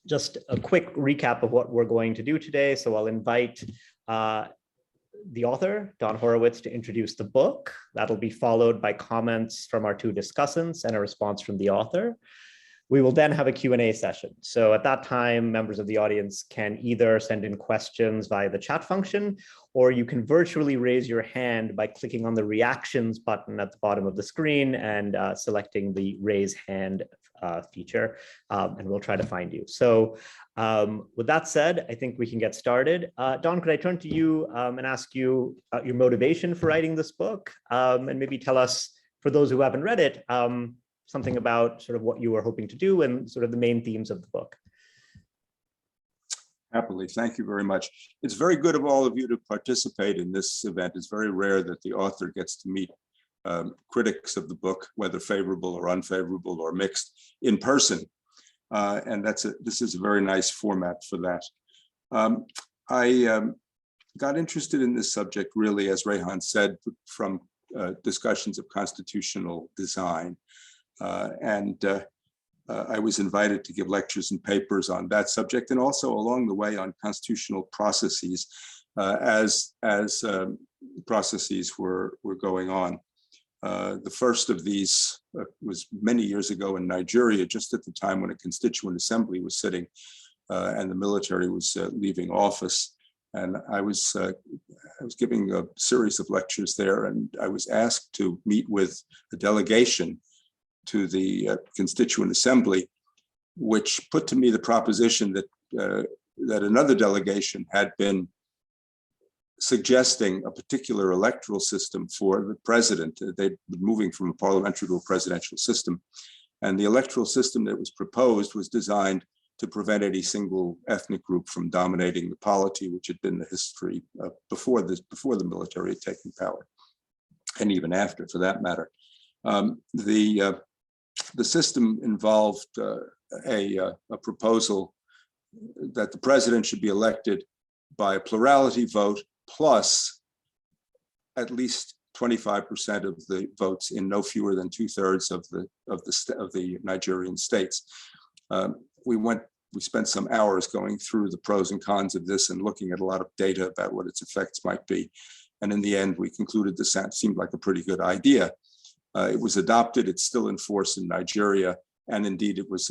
just a quick recap of what we're going to do today. So I'll invite the author, Don Horowitz, to introduce the book. That'll be followed by comments from our two discussants and a response from the author. We will then have a Q&A session. So at that time, members of the audience can either send in questions via the chat function, or you can virtually raise your hand by clicking on the reactions button at the bottom of the screen and selecting the raise hand feature, and we'll try to find you. So with that said, I think we can get started. Don, could I turn to you and ask you your motivation for writing this book, and maybe tell us, for those who haven't read it, something about sort of what you were hoping to do and sort of the main themes of the book. Happily, thank you very much. It's very good of all of you to participate in this event. It's very rare that the author gets to meet critics of the book, whether favorable or unfavorable or mixed, in person. And this is a very nice format for that. I got interested in this subject really, as Rehan said, from discussions of constitutional design. I was invited to give lectures and papers on that subject, and also along the way on constitutional processes as processes were going on. The first of these was many years ago in Nigeria, just at the time when a constituent assembly was sitting and the military was leaving office. And I was giving a series of lectures there, and I was asked to meet with a delegation to the Constituent Assembly, which put to me the proposition that that another delegation had been suggesting a particular electoral system for the president. They'd been moving from a parliamentary to a presidential system, and the electoral system that was proposed was designed to prevent any single ethnic group from dominating the polity, which had been the history before the military had taken power, and even after, for that matter. The system involved a proposal that the president should be elected by a plurality vote plus at least 25% of the votes in no fewer than 2/3 of the Nigerian states. We spent some hours going through the pros and cons of this and looking at a lot of data about what its effects might be. And in the end, we concluded this seemed like a pretty good idea. It was adopted. It's still in force in Nigeria. And indeed, it was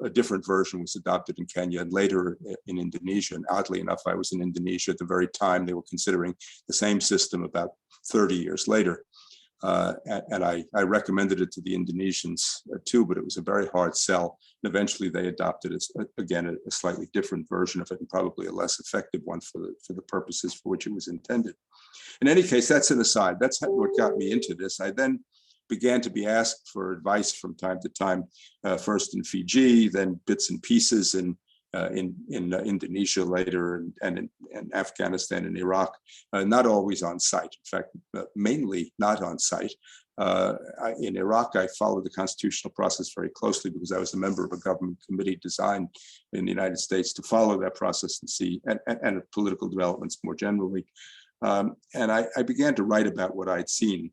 a different version was adopted in Kenya and later in Indonesia. And oddly enough, I was in Indonesia at the very time they were considering the same system about 30 years later. And I recommended it to the Indonesians too, but it was a very hard sell. And eventually they adopted it, again, a slightly different version of it, and probably a less effective one for the purposes for which it was intended. In any case, that's an aside. That's what got me into this. I then began to be asked for advice from time to time, first in Fiji, then bits and pieces in Indonesia later, and in Afghanistan and Iraq, not always on site. In fact, mainly not on site. In Iraq, I followed the constitutional process very closely because I was a member of a government committee designed in the United States to follow that process and see, and political developments more generally. And I began to write about what I'd seen.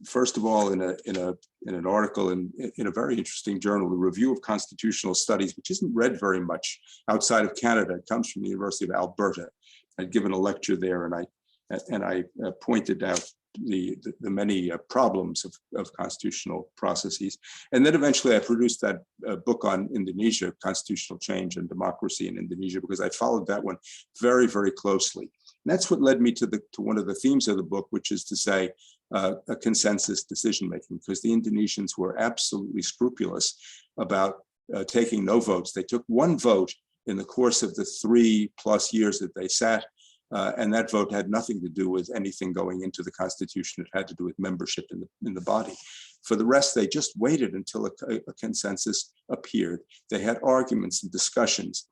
First of all, in an article in a very interesting journal, the Review of Constitutional Studies, which isn't read very much outside of Canada. It comes from the University of Alberta. I'd given a lecture there, and I pointed out the many problems of constitutional processes. And then eventually I produced that book on Indonesia, Constitutional Change and Democracy in Indonesia, because I followed that one very, very closely. And that's what led me to one of the themes of the book, which is to say a consensus decision-making, because the Indonesians were absolutely scrupulous about taking no votes. They took one vote in the course of the 3+ years that they sat, and that vote had nothing to do with anything going into the Constitution. It had to do with membership in the body. For the rest, they just waited until a consensus appeared. They had arguments and discussions,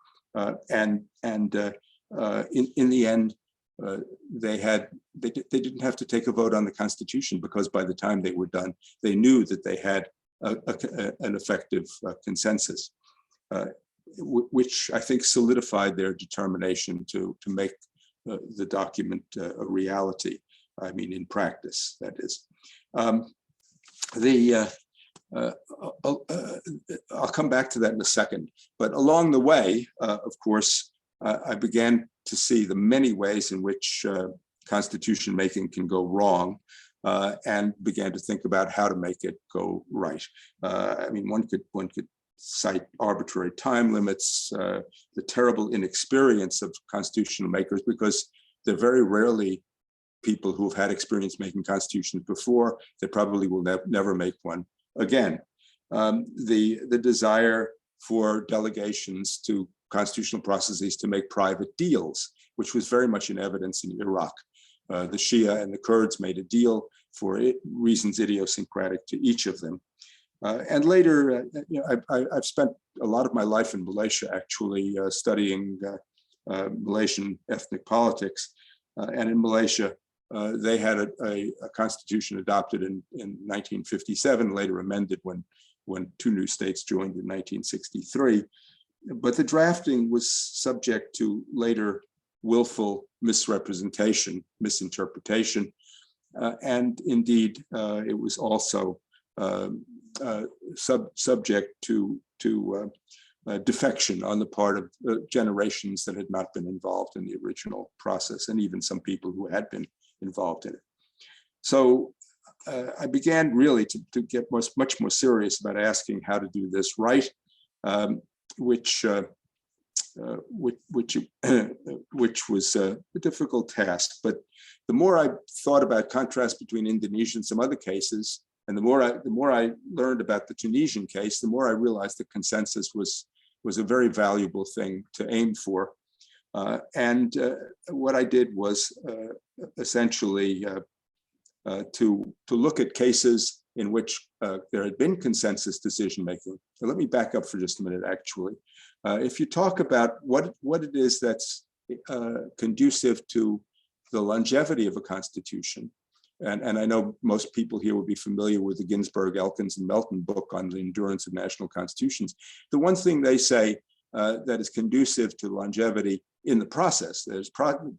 and in the end, they didn't have to take a vote on the Constitution, because by the time they were done, they knew that they had an effective consensus, which I think solidified their determination to make the document a reality. I mean, in practice, that is. Uh, I'll come back to that in a second. But along the way, of course, I began to see the many ways in which constitution making can go wrong, and began to think about how to make it go right. I mean, one could cite arbitrary time limits, the terrible inexperience of constitutional makers, because they're very rarely people who have had experience making constitutions before. They probably will never make one again. The desire for delegations to constitutional processes to make private deals, which was very much in evidence in Iraq. The Shia and the Kurds made a deal for reasons idiosyncratic to each of them. And later, I've spent a lot of my life in Malaysia, actually studying Malaysian ethnic politics. And in Malaysia, they had a constitution adopted in 1957, later amended when two new states joined in 1963. But the drafting was subject to later willful misrepresentation, misinterpretation. And indeed, it was also subject to defection on the part of generations that had not been involved in the original process, and even some people who had been involved in it. So I began really to get much more serious about asking how to do this right, which was a difficult task. But the more I thought about contrast between Indonesia and some other cases, and the more I learned about the Tunisian case, the more I realized that consensus was a very valuable thing to aim for. And what I did was essentially to look at cases in which there had been consensus decision making. So let me back up for just a minute, actually. If you talk about what it is that's conducive to the longevity of a constitution, and I know most people here will be familiar with the Ginsburg, Elkins, and Melton book on the endurance of national constitutions. The one thing they say that is conducive to longevity in the process, the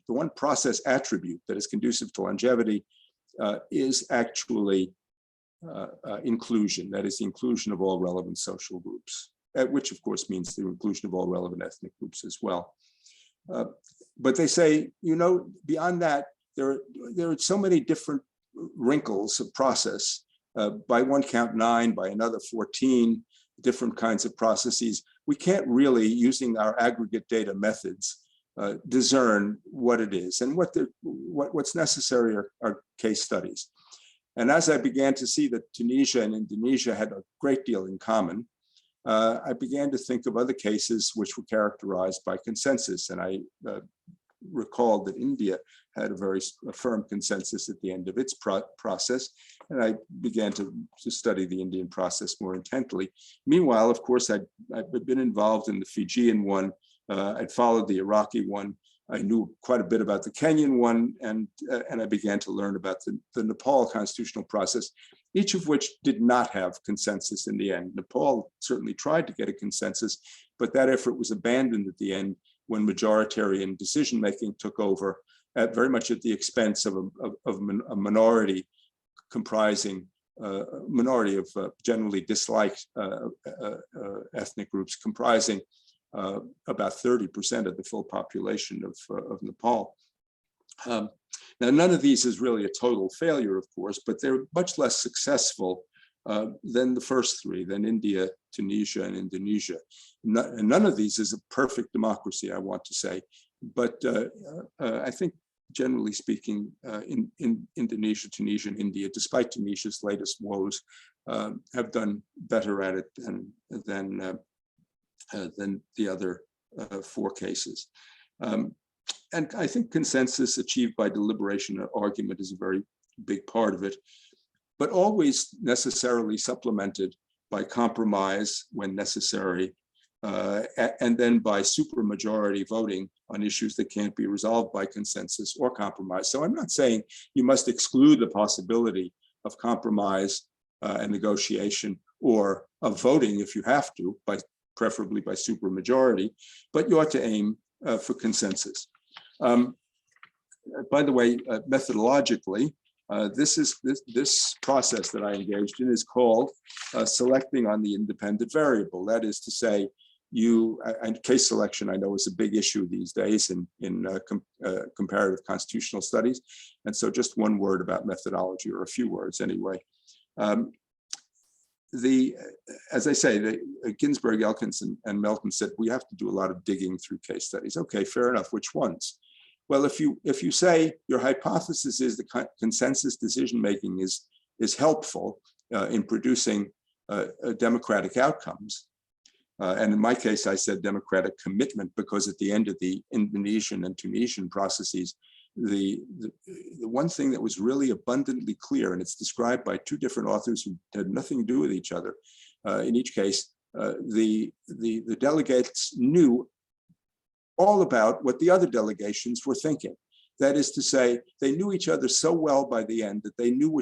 one process attribute that is conducive to longevity is actually inclusion. That is the inclusion of all relevant social groups, which of course means the inclusion of all relevant ethnic groups as well. But they say, beyond that, there are so many different wrinkles of process. By one count 9, by another 14, different kinds of processes. We can't really, using our aggregate data methods, discern what it is. And what's necessary are case studies. And as I began to see that Tunisia and Indonesia had a great deal in common, I began to think of other cases which were characterized by consensus. And I recalled that India had a very firm consensus at the end of its process. And I began to study the Indian process more intently. Meanwhile, of course, I'd been involved in the Fijian one. I'd followed the Iraqi one. I knew quite a bit about the Kenyan one, and I began to learn about the Nepal constitutional process, each of which did not have consensus in the end. Nepal certainly tried to get a consensus, but that effort was abandoned at the end when majoritarian decision-making took over, very much at the expense of a minority comprising a minority of generally disliked ethnic groups comprising about 30% of the full population of Nepal. Now, none of these is really a total failure, of course, but they're much less successful than the first three, than India, Tunisia, and Indonesia. None of these is a perfect democracy, I want to say, but I think generally speaking, in Indonesia, Tunisia, and India, despite Tunisia's latest woes, have done better at it than the other 4 cases. And I think consensus achieved by deliberation or argument is a very big part of it, but always necessarily supplemented by compromise when necessary, and then by supermajority voting on issues that can't be resolved by consensus or compromise. So I'm not saying you must exclude the possibility of compromise and negotiation, or of voting if you have to, preferably by supermajority, but you ought to aim for consensus. By the way, methodologically, This process that I engaged in is called selecting on the independent variable. That is to say, and case selection I know is a big issue these days in comparative constitutional studies. And so just one word about methodology, or a few words anyway. As I say, Ginsburg, Elkins, and Melton said, we have to do a lot of digging through case studies. Okay, fair enough. Which ones? Well, if you say your hypothesis is the consensus decision-making is helpful in producing democratic outcomes, and in my case, I said democratic commitment, because at the end of the Indonesian and Tunisian processes, the one thing that was really abundantly clear, and it's described by two different authors who had nothing to do with each other, in each case, the delegates knew all about what the other delegations were thinking. That is to say, they knew each other so well by the end that they knew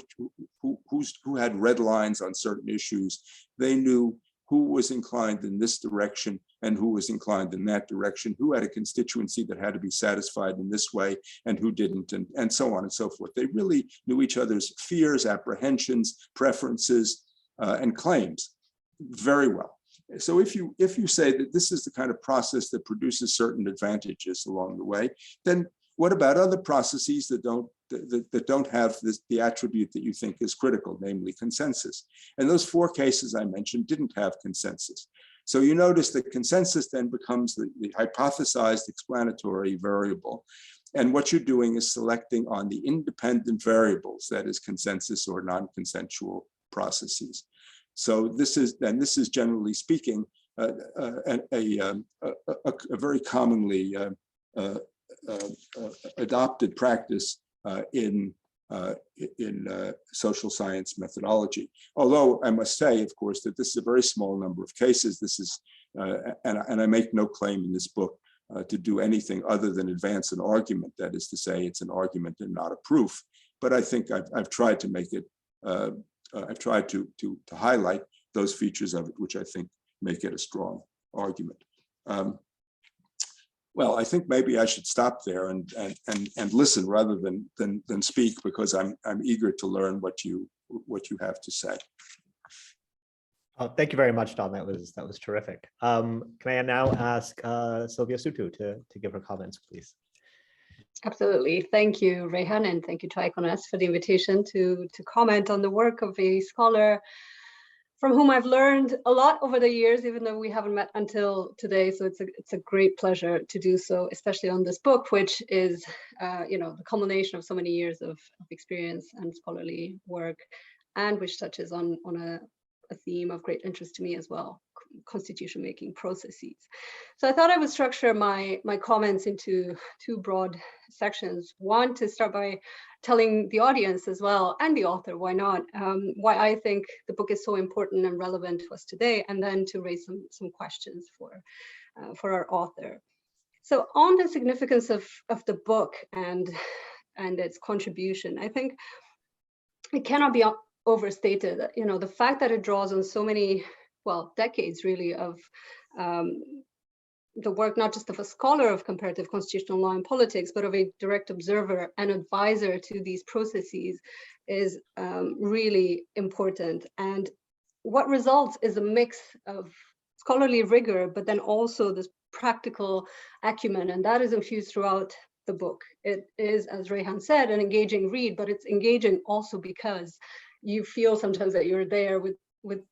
who had red lines on certain issues. They knew who was inclined in this direction and who was inclined in that direction, who had a constituency that had to be satisfied in this way and who didn't, and so on and so forth. They really knew each other's fears, apprehensions, preferences, and claims very well. So if you say that this is the kind of process that produces certain advantages along the way, then what about other processes that don't have the attribute that you think is critical, namely consensus? And those four cases I mentioned didn't have consensus. So you notice that consensus then becomes the hypothesized explanatory variable. And what you're doing is selecting on the independent variables, that is consensus or non-consensual processes. So this is generally speaking a very commonly adopted practice in social science methodology. Although I must say, of course, that this is a very small number of cases. This is, and I make no claim in this book to do anything other than advance an argument. That is to say, it's an argument and not a proof. But I think I've tried to make it. I've tried to highlight those features of it, which I think make it a strong argument. Well, I think maybe I should stop there and listen rather than speak, because I'm eager to learn what you have to say. Thank you very much, Don. That was terrific. Can I now ask Sylvia Sutu to give her comments, please? Absolutely. Thank you, Rehan, and thank you to Iconas for the invitation to comment on the work of a scholar from whom I've learned a lot over the years, even though we haven't met until today. So it's a great pleasure to do so, especially on this book, which is the culmination of so many years of experience and scholarly work, and which touches on a theme of great interest to me as well, constitution making processes. So I thought I would structure my comments into two broad sections. One, to start by telling the audience as well, and the author, why not, why I think the book is so important and relevant to us today, and then to raise some questions for our author. So on the significance of the book and its contribution, I think it cannot be overstated. The fact that it draws on so many, well, decades really of the work, not just of a scholar of comparative constitutional law and politics, but of a direct observer and advisor to these processes, is really important. And what results is a mix of scholarly rigor, but then also this practical acumen, and that is infused throughout the book. It is, as Rehan said, an engaging read, but it's engaging also because you feel sometimes that you're there with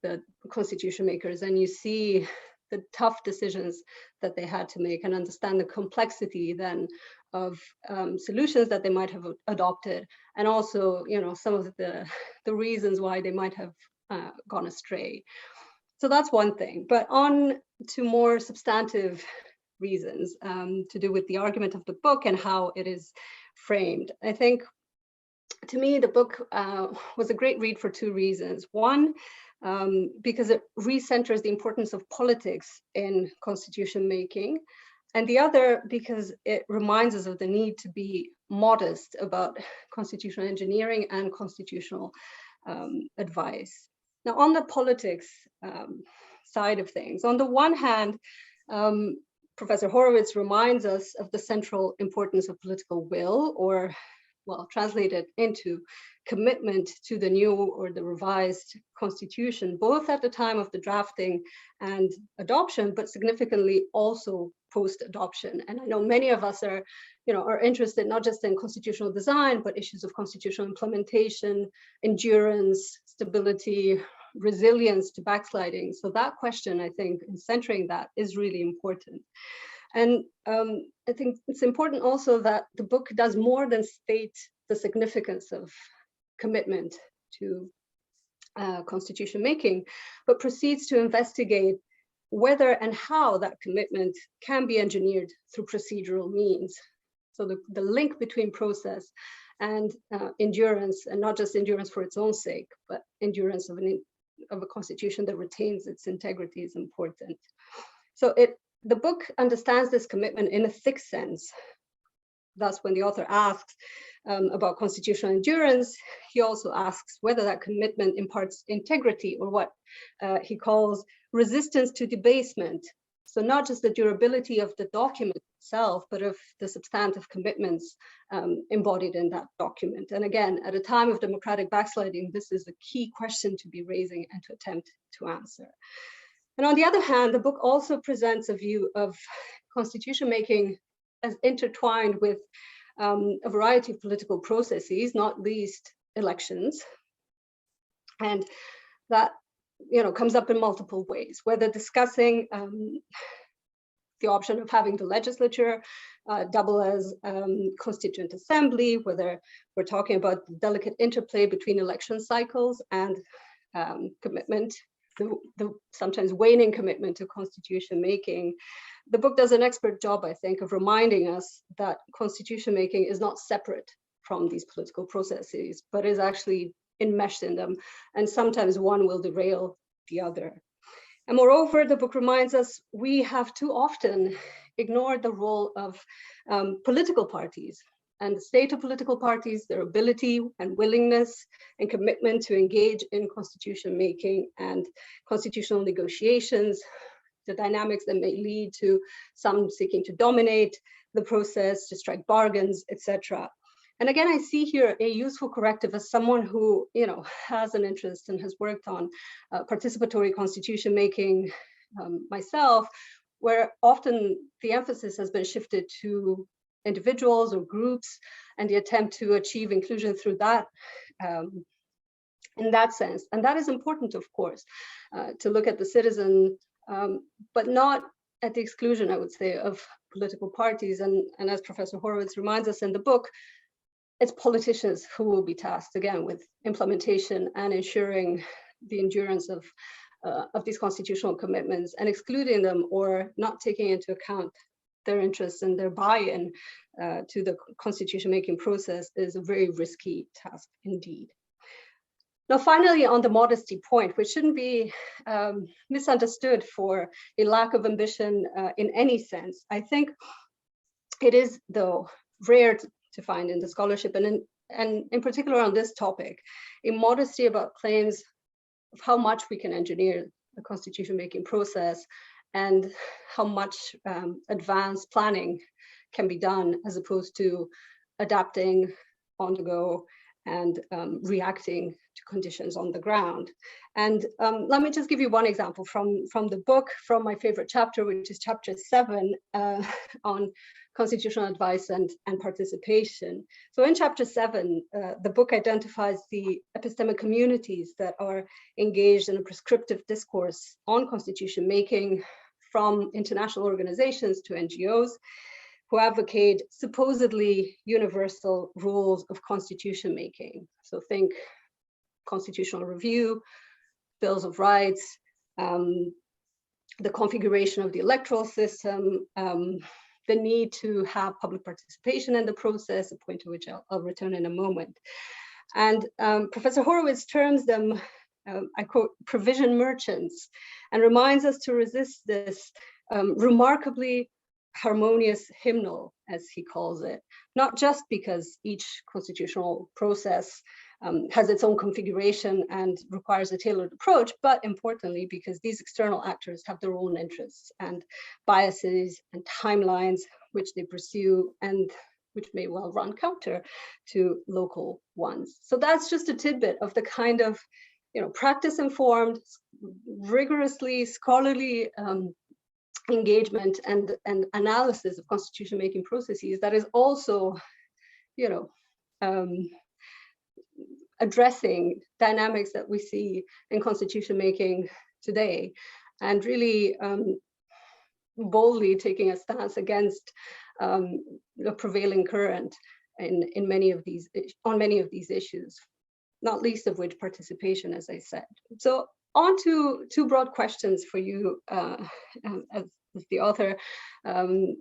the constitution makers, and you see the tough decisions that they had to make, and understand the complexity then of solutions that they might have adopted, and also some of the reasons why they might have gone astray. So that's one thing. But on to more substantive reasons to do with the argument of the book and how it is framed. I think, to me, the book was a great read for two reasons. One, because it recenters the importance of politics in constitution making, and the other because it reminds us of the need to be modest about constitutional engineering and constitutional advice. Now, on the politics side of things, on the one hand, Professor Horowitz reminds us of the central importance of political will, or well, translated into commitment to the new or the revised constitution, both at the time of the drafting and adoption, but significantly also post-adoption. And I know many of us are, are interested not just in constitutional design, but issues of constitutional implementation, endurance, stability, resilience to backsliding. So that question, I think, in centering that is really important. And I think it's important also that the book does more than state the significance of commitment to constitution making, but proceeds to investigate whether and how that commitment can be engineered through procedural means. So the link between process and endurance, and not just endurance for its own sake, but endurance of a constitution that retains its integrity is important. So the book understands this commitment in a thick sense. Thus, when the author asks about constitutional endurance, he also asks whether that commitment imparts integrity, or what he calls resistance to debasement. So not just the durability of the document itself, but of the substantive commitments embodied in that document. And again, at a time of democratic backsliding, this is a key question to be raising and to attempt to answer. And on the other hand, the book also presents a view of constitution making as intertwined with a variety of political processes, not least elections. And that comes up in multiple ways, whether discussing the option of having the legislature double as constituent assembly, whether we're talking about the delicate interplay between election cycles and commitment, the sometimes waning commitment to constitution making. The book does an expert job, I think, of reminding us that constitution making is not separate from these political processes, but is actually enmeshed in them, and sometimes one will derail the other. And moreover, the book reminds us we have too often ignored the role of political parties and the state of political parties, their ability and willingness and commitment to engage in constitution making and constitutional negotiations, the dynamics that may lead to some seeking to dominate the process, to strike bargains, etc. And again, I see here a useful corrective as someone who, has an interest and has worked on participatory constitution making myself, where often the emphasis has been shifted to individuals or groups and the attempt to achieve inclusion through that, in that sense. And that is important, of course, to look at the citizen, but not at the exclusion, I would say, of political parties. And as Professor Horowitz reminds us in the book, it's politicians who will be tasked again with implementation and ensuring the endurance of these constitutional commitments, and excluding them or not taking into account their interests and their buy-in to the constitution making process is a very risky task indeed. Now, finally, on the modesty point, which shouldn't be misunderstood for a lack of ambition in any sense, I think it is, though, rare to find in the scholarship, and in particular on this topic, a modesty about claims of how much we can engineer the constitution making process and how much advanced planning can be done, as opposed to adapting on the go and reacting to conditions on the ground. And let me just give you one example from the book, from my favorite chapter, which is chapter 7 on constitutional advice and participation. So in chapter 7, the book identifies the epistemic communities that are engaged in a prescriptive discourse on constitution making, from international organizations to NGOs, who advocate supposedly universal rules of constitution making. So think constitutional review, bills of rights, the configuration of the electoral system, the need to have public participation in the process, a point to which I'll return in a moment. And Professor Horowitz terms them, I quote, provision merchants, and reminds us to resist this remarkably harmonious hymnal, as he calls it, not just because each constitutional process has its own configuration and requires a tailored approach, but importantly, because these external actors have their own interests and biases and timelines which they pursue and which may well run counter to local ones. So that's just a tidbit of the kind of, practice-informed, rigorously scholarly engagement and analysis of constitution-making processes that is also, addressing dynamics that we see in constitution making today, and really boldly taking a stance against the prevailing current on many of these issues, not least of which participation, as I said. So on to two broad questions for you as the author, and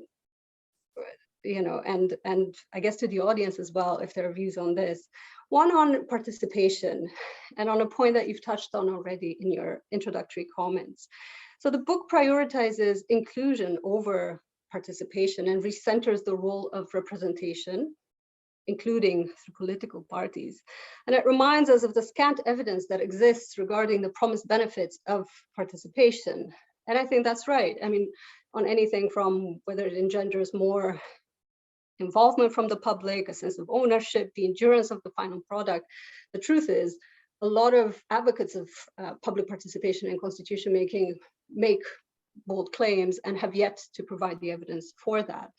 I guess to the audience as well, if there are views on this. One on participation, and on a point that you've touched on already in your introductory comments. So the book prioritizes inclusion over participation and recenters the role of representation, including through political parties. And it reminds us of the scant evidence that exists regarding the promised benefits of participation. And I think that's right. I mean, on anything from whether it engenders more involvement from the public, a sense of ownership, the endurance of the final product. The truth is, a lot of advocates of public participation in constitution making make bold claims and have yet to provide the evidence for that.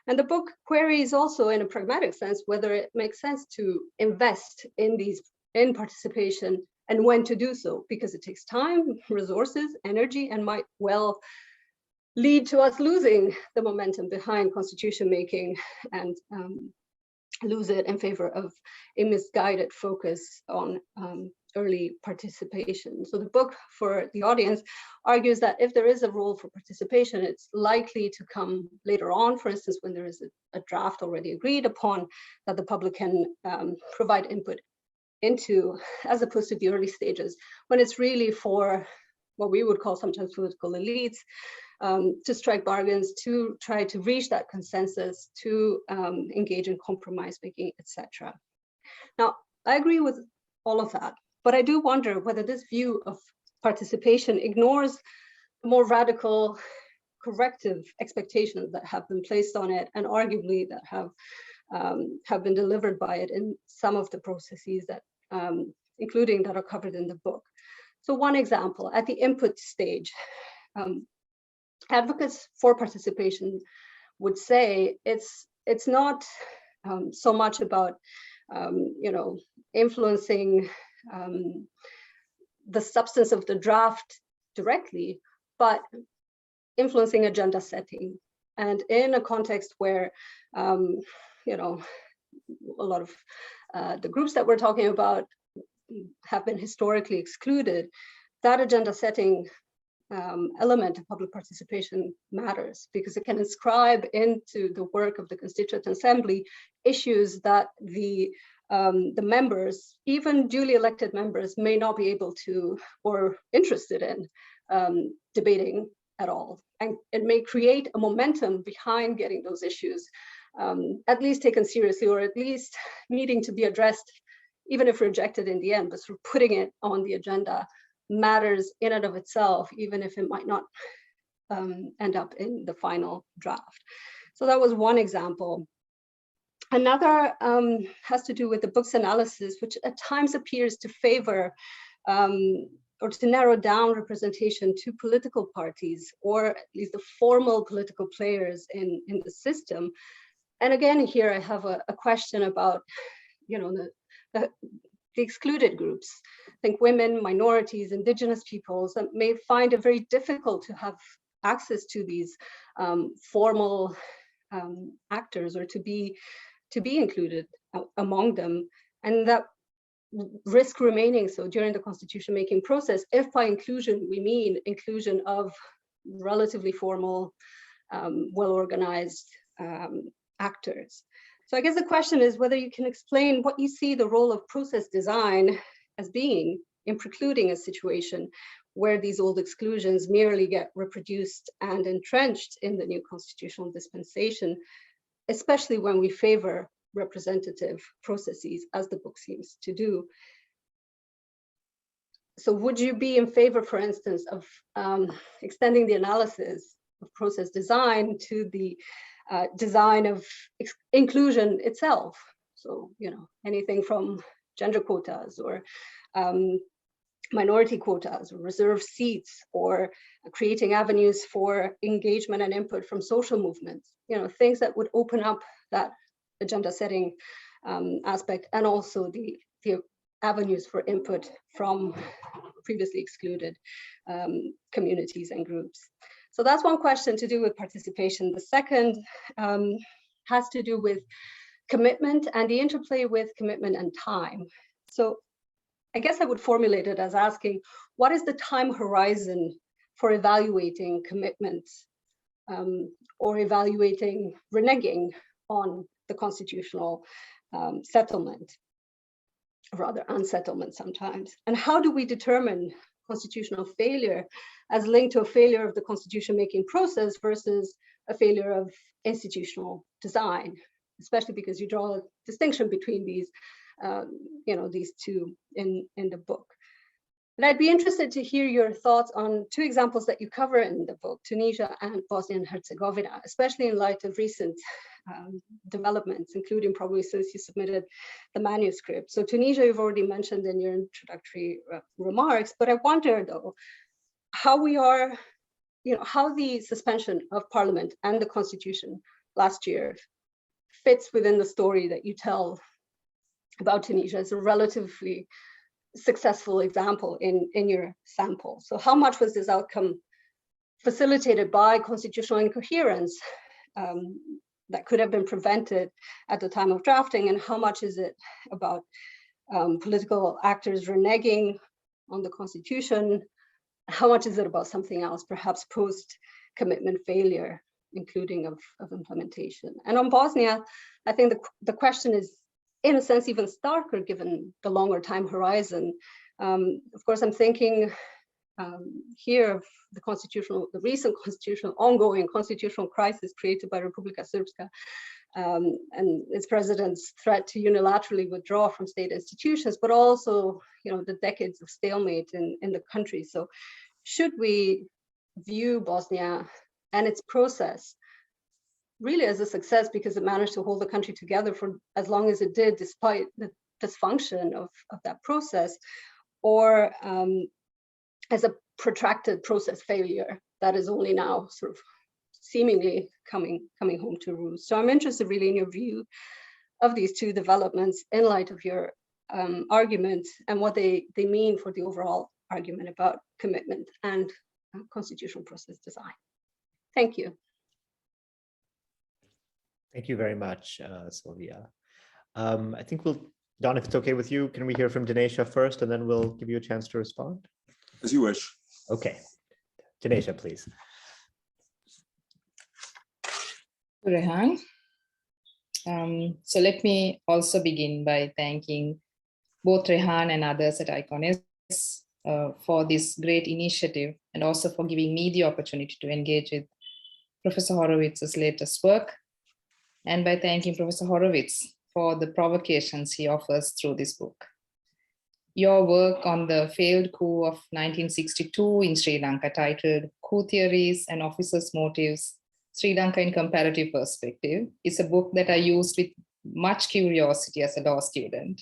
And the book queries also, in a pragmatic sense, whether it makes sense to invest in participation and when to do so, because it takes time, resources, energy, and might well lead to us losing the momentum behind constitution making and lose it in favor of a misguided focus on early participation. So the book, for the audience, argues that if there is a role for participation, it's likely to come later on, for instance, when there is a draft already agreed upon that the public can provide input into, as opposed to the early stages, when it's really for what we would call sometimes political elites, to strike bargains, to try to reach that consensus, to engage in compromise making, etc. Now, I agree with all of that, but I do wonder whether this view of participation ignores the more radical corrective expectations that have been placed on it, and arguably that have been delivered by it in some of the processes that, including that are covered in the book. So one example, at the input stage, advocates for participation would say it's not so much about influencing the substance of the draft directly, but influencing agenda setting. And in a context where a lot of the groups that we're talking about have been historically excluded, that agenda setting element of public participation matters, because it can inscribe into the work of the Constituent Assembly issues that the members, even duly elected members, may not be able to or interested in debating at all. And it may create a momentum behind getting those issues at least taken seriously, or at least needing to be addressed, even if rejected in the end, but sort of putting it on the agenda matters in and of itself, even if it might not end up in the final draft. So that was one example. Another has to do with the book's analysis, which at times appears to favor or to narrow down representation to political parties, or at least the formal political players in the system. And again, here I have a question about, the excluded groups. I think women, minorities, indigenous peoples may find it very difficult to have access to these formal actors, or to be included among them, and that risk remaining so during the constitution making process, if by inclusion we mean inclusion of relatively formal, well-organized actors. So I guess the question is whether you can explain what you see the role of process design as being in precluding a situation where these old exclusions merely get reproduced and entrenched in the new constitutional dispensation, especially when we favor representative processes, as the book seems to do. So would you be in favor, for instance, of extending the analysis of process design to the design of inclusion itself. So, anything from gender quotas or minority quotas or reserved seats or creating avenues for engagement and input from social movements, things that would open up that agenda setting aspect, and also the avenues for input from previously excluded communities and groups. So that's one question to do with participation. The second has to do with commitment and the interplay with commitment and time. So I guess I would formulate it as asking, what is the time horizon for evaluating commitments or evaluating reneging on the constitutional settlement, rather unsettlement sometimes? And how do we determine constitutional failure as linked to a failure of the constitution-making process versus a failure of institutional design, especially because you draw a distinction between these these two in the book. And I'd be interested to hear your thoughts on two examples that you cover in the book, Tunisia and Bosnia and Herzegovina, especially in light of recent developments, including probably since you submitted the manuscript. So Tunisia, you've already mentioned in your introductory remarks, but I wonder though, how we are, how the suspension of parliament and the constitution last year fits within the story that you tell about Tunisia as a relatively successful example in your sample. So how much was this outcome facilitated by constitutional incoherence that could have been prevented at the time of drafting, and how much is it about political actors reneging on the constitution? How much is it about something else, perhaps post-commitment failure, including of implementation? And on Bosnia, I think the question is, in a sense, even starker given the longer time horizon. Of course, I'm thinking here of the recent ongoing constitutional crisis created by Republika Srpska and its president's threat to unilaterally withdraw from state institutions, but also, the decades of stalemate in the country. So should we view Bosnia and its process really as a success because it managed to hold the country together for as long as it did, despite the dysfunction of that process, or as a protracted process failure that is only now sort of seemingly coming home to roost? So I'm interested really in your view of these two developments in light of your arguments and what they mean for the overall argument about commitment and constitutional process design. Thank you. Thank you very much, Sylvia. I think Don, if it's okay with you, can we hear from Dinesha first, and then we'll give you a chance to respond? As you wish. Okay. Dinesha, please. Rehan. So let me also begin by thanking both Rehan and others at ICONS for this great initiative, and also for giving me the opportunity to engage with Professor Horowitz's latest work, and by thanking Professor Horowitz for the provocations he offers through this book. Your work on the failed coup of 1962 in Sri Lanka, titled Coup Theories and Officers' Motives, Sri Lanka in Comparative Perspective, is a book that I used with much curiosity as a law student,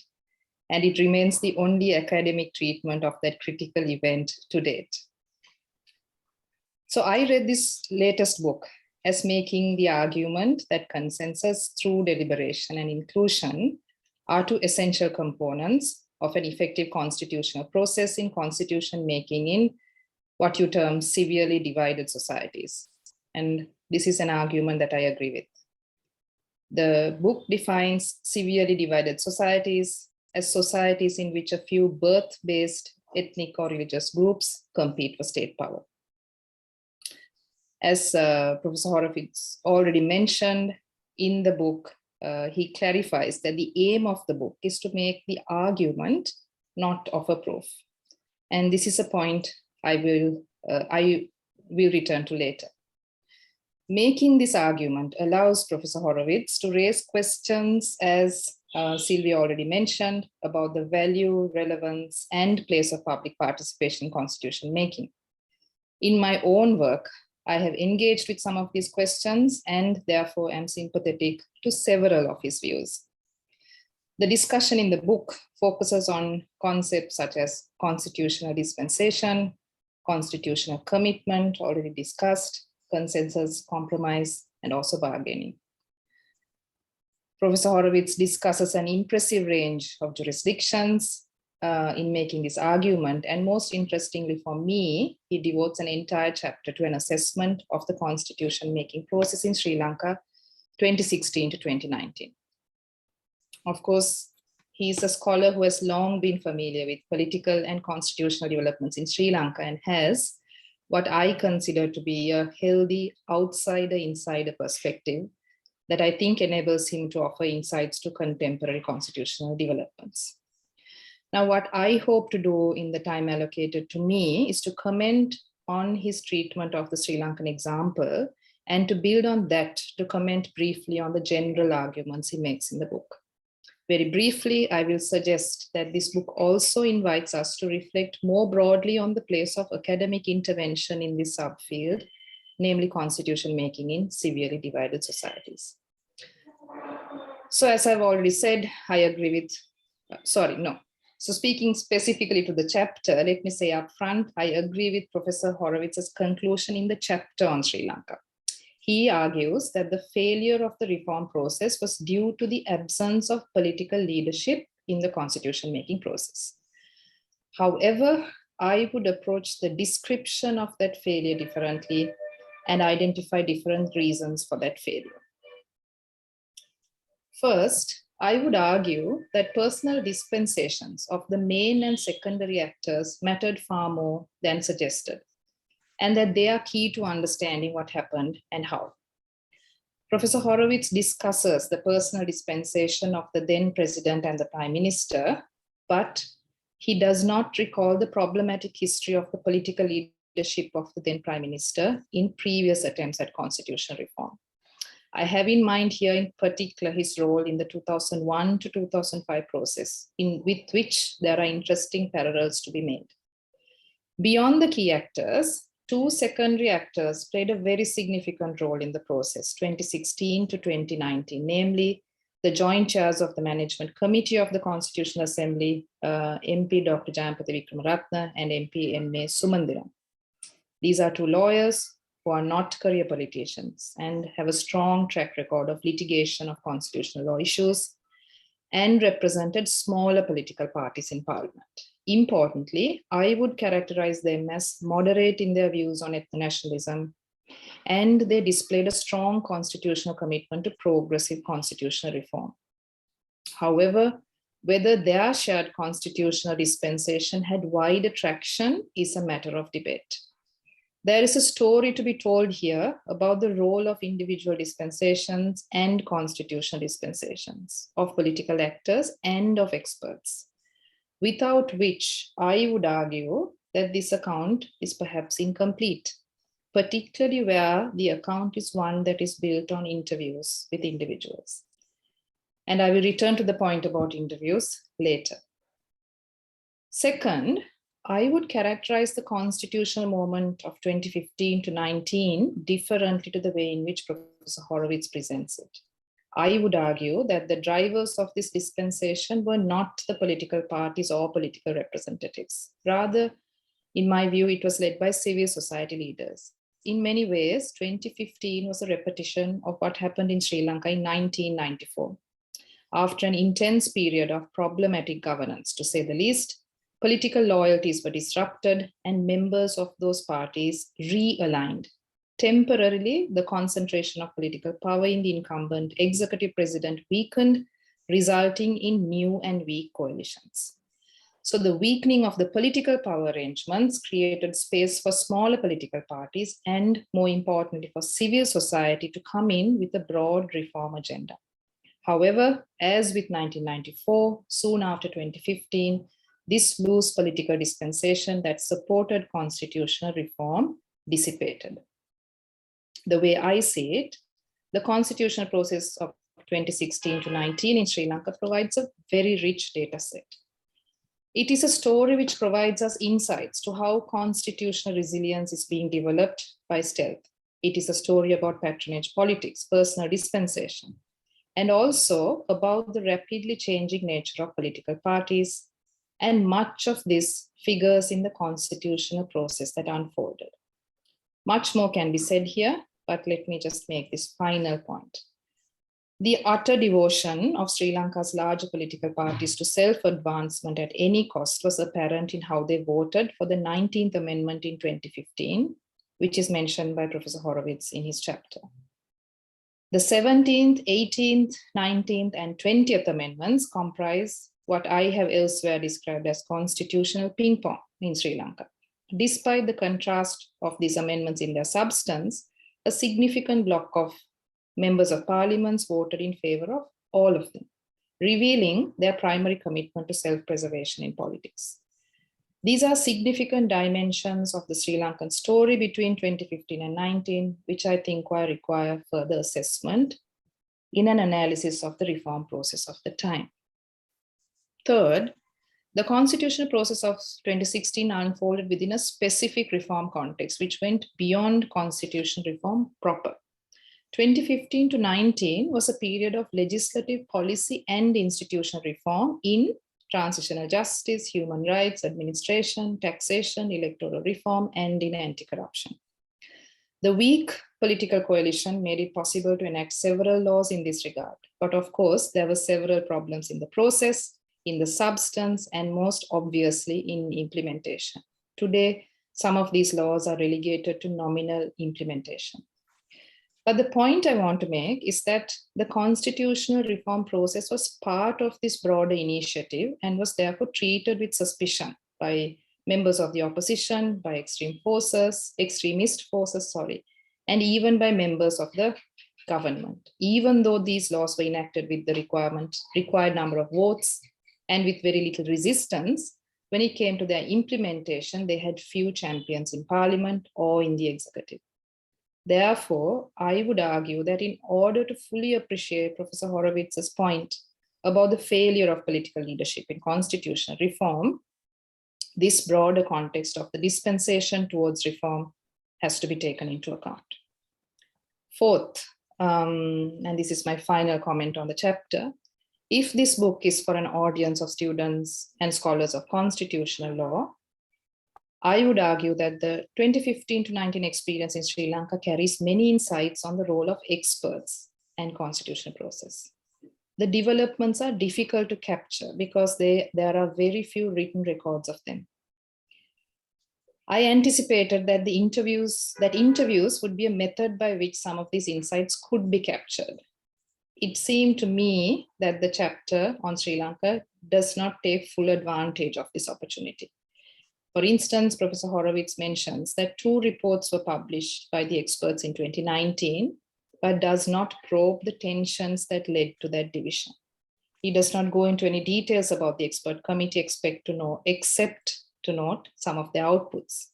and it remains the only academic treatment of that critical event to date. So I read this latest book as making the argument that consensus through deliberation and inclusion are two essential components of an effective constitutional process in constitution making in what you term severely divided societies. And this is an argument that I agree with. The book defines severely divided societies as societies in which a few birth-based ethnic or religious groups compete for state power. As Professor Horowitz already mentioned in the book, he clarifies that the aim of the book is to make the argument, not offer proof. And this is a point I will return to later. Making this argument allows Professor Horowitz to raise questions, as Sylvia already mentioned, about the value, relevance, and place of public participation in constitution making. In my own work, I have engaged with some of these questions and therefore am sympathetic to several of his views. The discussion in the book focuses on concepts such as constitutional dispensation, constitutional commitment, already discussed, consensus, compromise, and also bargaining. Professor Horowitz discusses an impressive range of jurisdictions in making this argument. And most interestingly for me, he devotes an entire chapter to an assessment of the constitution making process in Sri Lanka, 2016 to 2019. Of course, he is a scholar who has long been familiar with political and constitutional developments in Sri Lanka and has what I consider to be a healthy outsider-insider perspective that I think enables him to offer insights to contemporary constitutional developments. Now, what I hope to do in the time allocated to me is to comment on his treatment of the Sri Lankan example and to build on that to comment briefly on the general arguments he makes in the book. Very briefly, I will suggest that this book also invites us to reflect more broadly on the place of academic intervention in this subfield, namely constitution making in severely divided societies. So as I've already said, I agree with, So speaking specifically to the chapter, let me say up front, I agree with Professor Horowitz's conclusion in the chapter on Sri Lanka. He argues that the failure of the reform process was due to the absence of political leadership in the constitution making process. However, I would approach the description of that failure differently and identify different reasons for that failure. First, I would argue that personal dispensations of the main and secondary actors mattered far more than suggested, and that they are key to understanding what happened and how. Professor Horowitz discusses the personal dispensation of the then president and the prime minister, but he does not recall the problematic history of the political leadership of the then prime minister in previous attempts at constitutional reform. I have in mind here in particular his role in the 2001 to 2005 process, with which there are interesting parallels to be made. Beyond the key actors, two secondary actors played a very significant role in the process, 2016 to 2019, namely the joint chairs of the Management Committee of the Constitutional Assembly, MP Dr. Jayampatha Wickramaratne and MP M.A. Sumandiram. These are two lawyers who are not career politicians and have a strong track record of litigation of constitutional law issues and represented smaller political parties in parliament. Importantly, I would characterize them as moderate in their views on ethno-nationalism, and they displayed a strong constitutional commitment to progressive constitutional reform. However, whether their shared constitutional dispensation had wider traction is a matter of debate. There is a story to be told here about the role of individual dispensations and constitutional dispensations, of political actors and of experts, without which I would argue that this account is perhaps incomplete, particularly where the account is one that is built on interviews with individuals. And I will return to the point about interviews later. Second, I would characterize the constitutional moment of 2015 to 19 differently to the way in which Professor Horowitz presents it. I would argue that the drivers of this dispensation were not the political parties or political representatives. Rather, in my view, it was led by civil society leaders. In many ways, 2015 was a repetition of what happened in Sri Lanka in 1994. After an intense period of problematic governance, to say the least, political loyalties were disrupted and members of those parties realigned. Temporarily, the concentration of political power in the incumbent executive president weakened, resulting in new and weak coalitions. So the weakening of the political power arrangements created space for smaller political parties and, more importantly, for civil society to come in with a broad reform agenda. However, as with 1994, soon after 2015, this loose political dispensation that supported constitutional reform dissipated. The way I see it, the constitutional process of 2016 to 19 in Sri Lanka provides a very rich data set. It is a story which provides us insights to how constitutional resilience is being developed by stealth, It is a story about patronage politics, personal dispensation, and also about the rapidly changing nature of political parties. And much of this figures in the constitutional process that unfolded. Much more can be said here, but let me just make this final point. The utter devotion of Sri Lanka's larger political parties to self-advancement at any cost was apparent in how they voted for the 19th Amendment in 2015, which is mentioned by Professor Horowitz in his chapter. The 17th, 18th, 19th, and 20th Amendments comprise what I have elsewhere described as constitutional ping pong in Sri Lanka. Despite the contrast of these amendments in their substance, a significant block of members of parliaments voted in favor of all of them, revealing their primary commitment to self-preservation in politics. These are significant dimensions of the Sri Lankan story between 2015 and 19, which I think require further assessment in an analysis of the reform process of the time. Third, the constitutional process of 2016 unfolded within a specific reform context, which went beyond constitutional reform proper. 2015 to 19 was a period of legislative policy and institutional reform in transitional justice, human rights, administration, taxation, electoral reform, and in anti-corruption. The weak political coalition made it possible to enact several laws in this regard. But of course, there were several problems in the process, in the substance, and most obviously in implementation. Today, some of these laws are relegated to nominal implementation. But the point I want to make is that the constitutional reform process was part of this broader initiative and was therefore treated with suspicion by members of the opposition, by extremist forces, and even by members of the government, even though these laws were enacted with the required number of votes and with very little resistance. When it came to their implementation, they had few champions in parliament or in the executive. Therefore, I would argue that in order to fully appreciate Professor Horowitz's point about the failure of political leadership in constitutional reform, this broader context of the dispensation towards reform has to be taken into account. Fourth, and this is my final comment on the chapter, if this book is for an audience of students and scholars of constitutional law, I would argue that the 2015 to 19 experience in Sri Lanka carries many insights on the role of experts and constitutional process. The developments are difficult to capture because there are very few written records of them. I anticipated that interviews would be a method by which some of these insights could be captured. It seemed to me that the chapter on Sri Lanka does not take full advantage of this opportunity. For instance, Professor Horowitz mentions that 2 reports were published by the experts in 2019, but does not probe the tensions that led to that division. He does not go into any details about the expert committee except to note some of their outputs.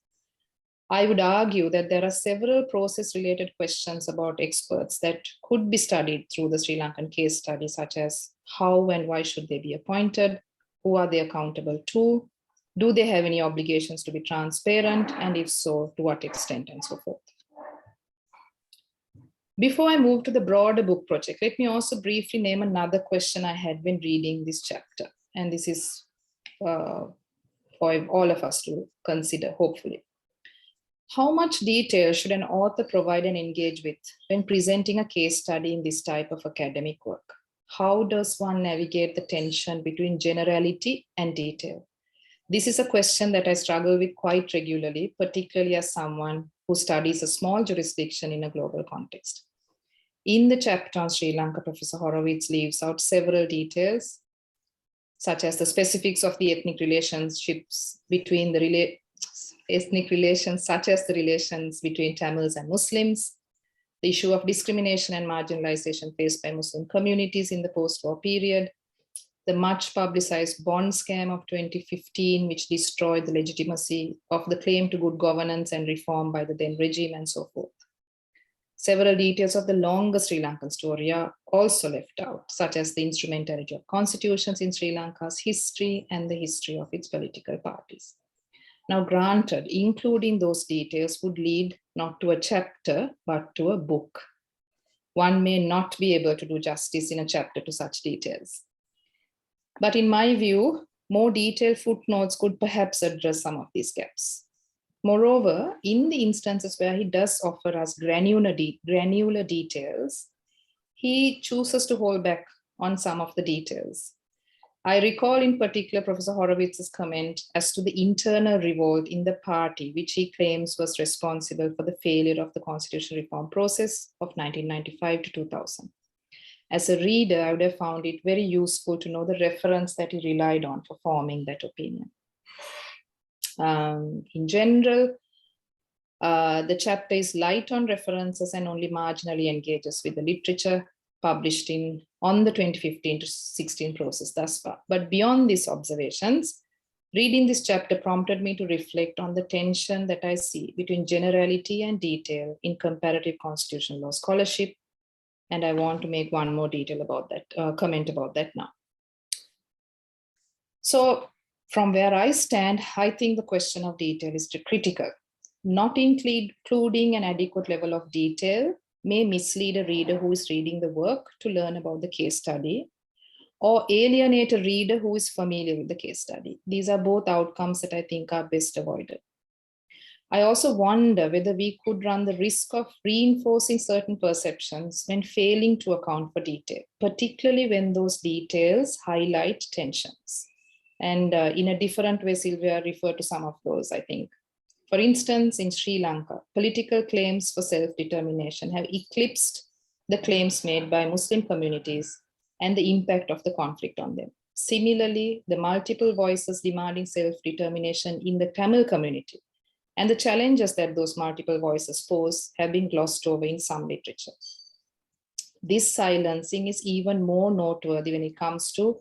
I would argue that there are several process-related questions about experts that could be studied through the Sri Lankan case study, such as how and why should they be appointed, who are they accountable to, do they have any obligations to be transparent, and if so, to what extent, and so forth. Before I move to the broader book project, let me also briefly name another question I had when reading this chapter. And this is for all of us to consider, hopefully. How much detail should an author provide and engage with when presenting a case study in this type of academic work? How does one navigate the tension between generality and detail? This is a question that I struggle with quite regularly, particularly as someone who studies a small jurisdiction in a global context. In the chapter on Sri Lanka, Professor Horowitz leaves out several details, such as the specifics of the ethnic relations between Tamils and Muslims, the issue of discrimination and marginalization faced by Muslim communities in the post-war period, the much publicized bond scam of 2015, which destroyed the legitimacy of the claim to good governance and reform by the then regime, and so forth. Several details of the longer Sri Lankan story are also left out, such as the instrumentality of constitutions in Sri Lanka's history and the history of its political parties. Now, granted, including those details would lead not to a chapter, but to a book. One may not be able to do justice in a chapter to such details. But in my view, more detailed footnotes could perhaps address some of these gaps. Moreover, in the instances where he does offer us granular details, he chooses to hold back on some of the details. I recall in particular Professor Horowitz's comment as to the internal revolt in the party, which he claims was responsible for the failure of the constitutional reform process of 1995 to 2000. As a reader, I would have found it very useful to know the reference that he relied on for forming that opinion. In general, the chapter is light on references and only marginally engages with the literature published on the 2015 to 16 process thus far. But beyond these observations, reading this chapter prompted me to reflect on the tension that I see between generality and detail in comparative constitutional law scholarship. And I want to make one more detail about that, comment about that now. So from where I stand, I think the question of detail is critical. Not including an adequate level of detail may mislead a reader who is reading the work to learn about the case study, or alienate a reader who is familiar with the case study. These are both outcomes that I think are best avoided. I also wonder whether we could run the risk of reinforcing certain perceptions when failing to account for detail, particularly when those details highlight tensions. And in a different way, Sylvia referred to some of those, I think. For instance, in Sri Lanka, political claims for self-determination have eclipsed the claims made by Muslim communities and the impact of the conflict on them. Similarly, the multiple voices demanding self-determination in the Tamil community and the challenges that those multiple voices pose have been glossed over in some literature. This silencing is even more noteworthy when it comes to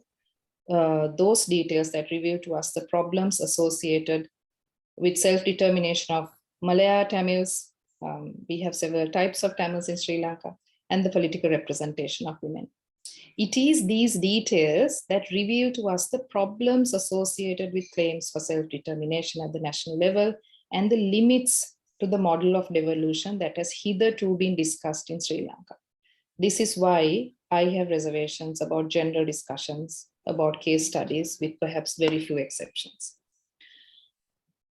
those details that reveal to us the problems associated with self-determination of Malaya Tamils. We have several types of Tamils in Sri Lanka, and the political representation of women. It is these details that reveal to us the problems associated with claims for self-determination at the national level and the limits to the model of devolution that has hitherto been discussed in Sri Lanka. This is why I have reservations about general discussions about case studies, with perhaps very few exceptions.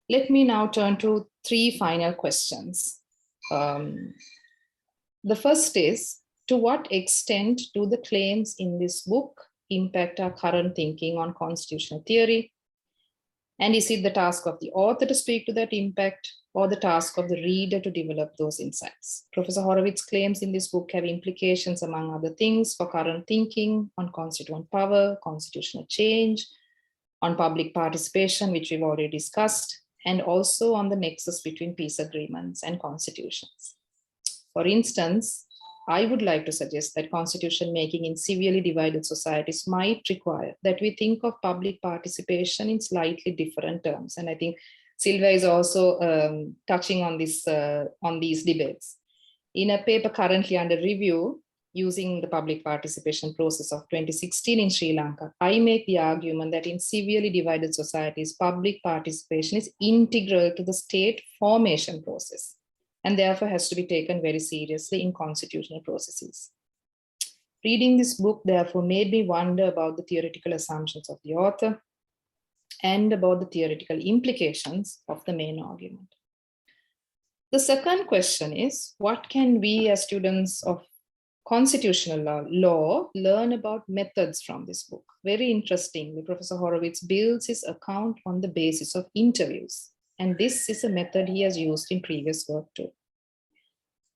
Let me now turn to three final questions. The first is, to what extent do the claims in this book impact our current thinking on constitutional theory? And is it the task of the author to speak to that impact, or the task of the reader to develop those insights? Professor Horowitz's claims in this book have implications, among other things, for current thinking on constituent power, constitutional change, on public participation, which we've already discussed, and also on the nexus between peace agreements and constitutions. For instance, I would like to suggest that constitution making in severely divided societies might require that we think of public participation in slightly different terms. And I think Sylvia is also touching on this on these debates. In a paper currently under review, using the public participation process of 2016 in Sri Lanka, I make the argument that in severely divided societies, public participation is integral to the state formation process, and therefore has to be taken very seriously in constitutional processes. Reading this book, therefore, made me wonder about the theoretical assumptions of the author and about the theoretical implications of the main argument. The second question is, what can we as students of constitutional law learn about methods from this book? Very interestingly, Professor Horowitz builds his account on the basis of interviews, and this is a method he has used in previous work too.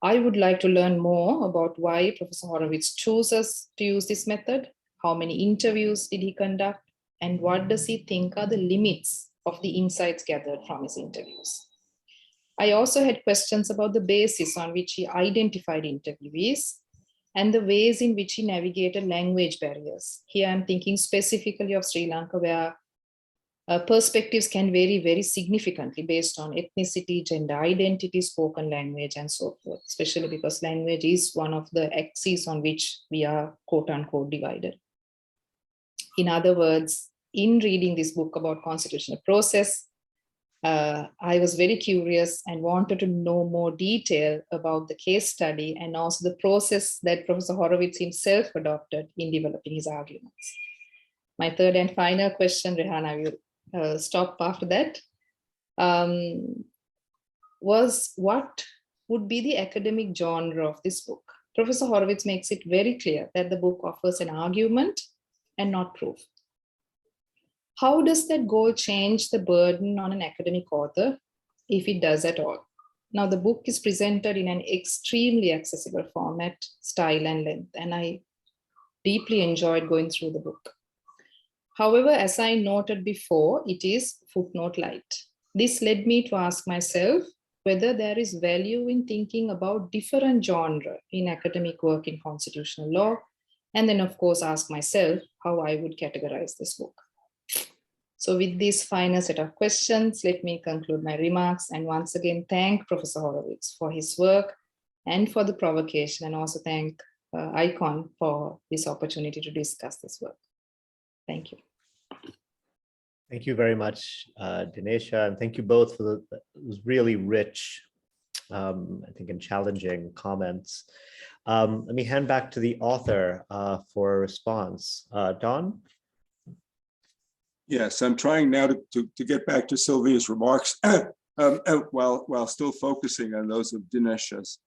I would like to learn more about why Professor Horowitz chooses to use this method, how many interviews did he conduct, and what does he think are the limits of the insights gathered from his interviews. I also had questions about the basis on which he identified interviewees and the ways in which he navigated language barriers. Here I'm thinking specifically of Sri Lanka, where perspectives can vary very significantly based on ethnicity, gender identity, spoken language, and so forth, especially because language is one of the axes on which we are quote unquote divided. In other words, in reading this book about constitutional process, I was very curious and wanted to know more detail about the case study and also the process that Professor Horowitz himself adopted in developing his arguments. My third and final question, Rehan, I will stop after that, was what would be the academic genre of this book? Professor Horowitz makes it very clear that the book offers an argument and not proof. How does that goal change the burden on an academic author, if it does at all? Now, the book is presented in an extremely accessible format, style, and length, and I deeply enjoyed going through the book. However, as I noted before, it is footnote light. This led me to ask myself whether there is value in thinking about different genre in academic work in constitutional law, and then of course ask myself how I would categorize this book. So with this final set of questions, let me conclude my remarks and once again thank Professor Horowitz for his work and for the provocation, and also thank ICON for this opportunity to discuss this work. Thank you. Thank you very much, Dinesha, and thank you both for it was really rich, I think, and challenging comments. Let me hand back to the author for a response. Don? Yes, I'm trying now to get back to Sylvia's remarks while still focusing on those of Dinesha's.